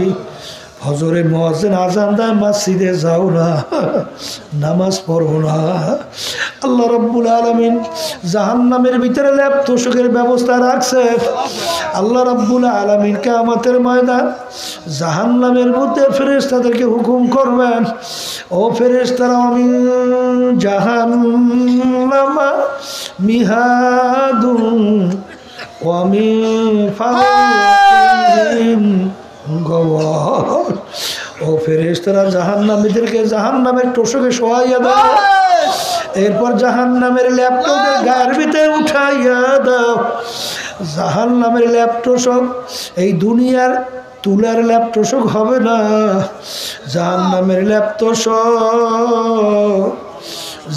হজরে মুয়াজ্জিন আযান দেয়, মসজিদে যাও না, নামাজ পড়ো না। আল্লাহ রাব্বুল আলামিন জাহান্নামের ভিতরে ল্যাপ তোষকের ব্যবস্থা রাখছে। আল্লাহ রাব্বুল আলামিন কিয়ামতের ময়দান জাহান্নামের মধ্যে ফেরেশতাদেরকে হুকুম করবেন, ও ফেরেশতারা, আমি জাহান্নামা মিহাদুন ওয়া মিন ফাওকিহিম গওয়ার। ও ফেরেশতারা জাহান্নামীদেরকে জাহান্নামের তোষকে শোয়াইয়া দাও, এরপর জাহান্নামের ল্যাপটপের গায়ের ভিতরে উঠাইয়া দাও। জাহান্নামের ল্যাপটপ এই দুনিয়ার তুলার ল্যাপটপ হবে না, জাহান্নামের ল্যাপটপ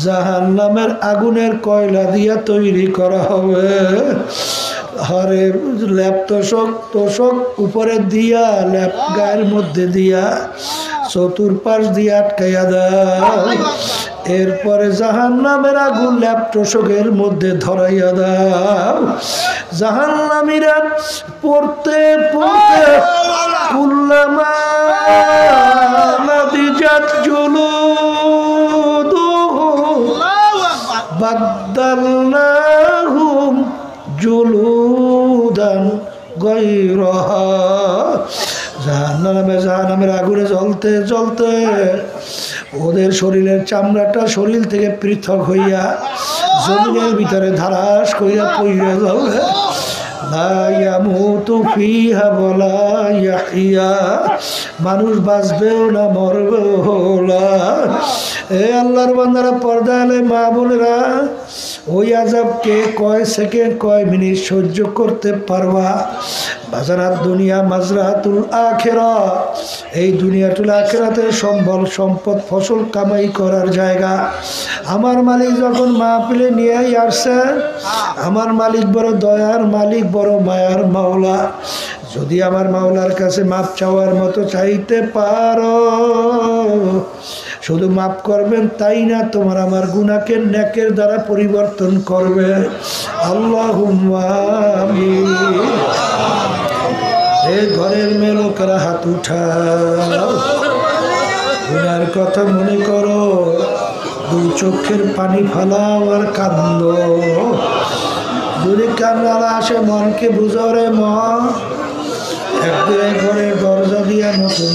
জাহান্নামের আগুনের কয়লা দিয়া তৈরি করা হবে। হরে ল্যাপ তোষক উপরে দিয়া, ল্যাপ গায়ের মধ্যে দিয়া, চতুর্পাশ দিয়ে আটকাইয়া দাও। এরপরে জাহান্নামের আগুন ল্যাপ তোষকের মধ্যে ধরাইয়া দাও। জাহান্নামীরা পড়তে পড়তে কুল্লামা নাদিজাত জুলুদুহুম বাদদালনাহুম জুলুদান গায়রাহা। জাহান্নামের আগুনে জ্বলতে জ্বলতে ওদের শরীরের চামড়াটা শরীর থেকে পৃথক হইয়া জমিনের ভিতরে ধারাস কইরা পইরা যাবে। লা ইয়ামুতু ফিহা ওয়ালা ইয়াহইয়া, মানুষ বাঁচবেও না মরবেও না। এ আল্লাহর বান্দারা, পর্দালে মা বোনেরা, ওই আযাবকে কয় সেকেন্ড কয় মিনিট সহ্য করতে পারবা? বাজারাত দুনিয়া মাজরাতুল আখিরা, এই দুনিয়াতুল আখিরাতে সম্বল সম্পদ ফসল কামাই করার জায়গা। আমার মালিক যখন মাহফিলে নিয়েই আসছে, আমার মালিক বড় দয়ার মালিক, বড় মায়ার মাওলা। যদি আমার মাওলার কাছে মাপ চাওয়ার মতো চাইতে পারো, শুধু মাফ করবেন তাই না, তোমার আমার গুনাহকে নেকের দ্বারা পরিবর্তন করবে। আল্লাহুম্মা আমিন। এই ঘরের মেয়ে লোকেরা হাত উঠাও, গুনার কথা মনে করো, 2 চোখের পানি ফালাও আর কান্দো। যদি কান্নালা আসে মনকে বুঝো রে মন, একদিন ঘরের দরজা দিয়া নতুন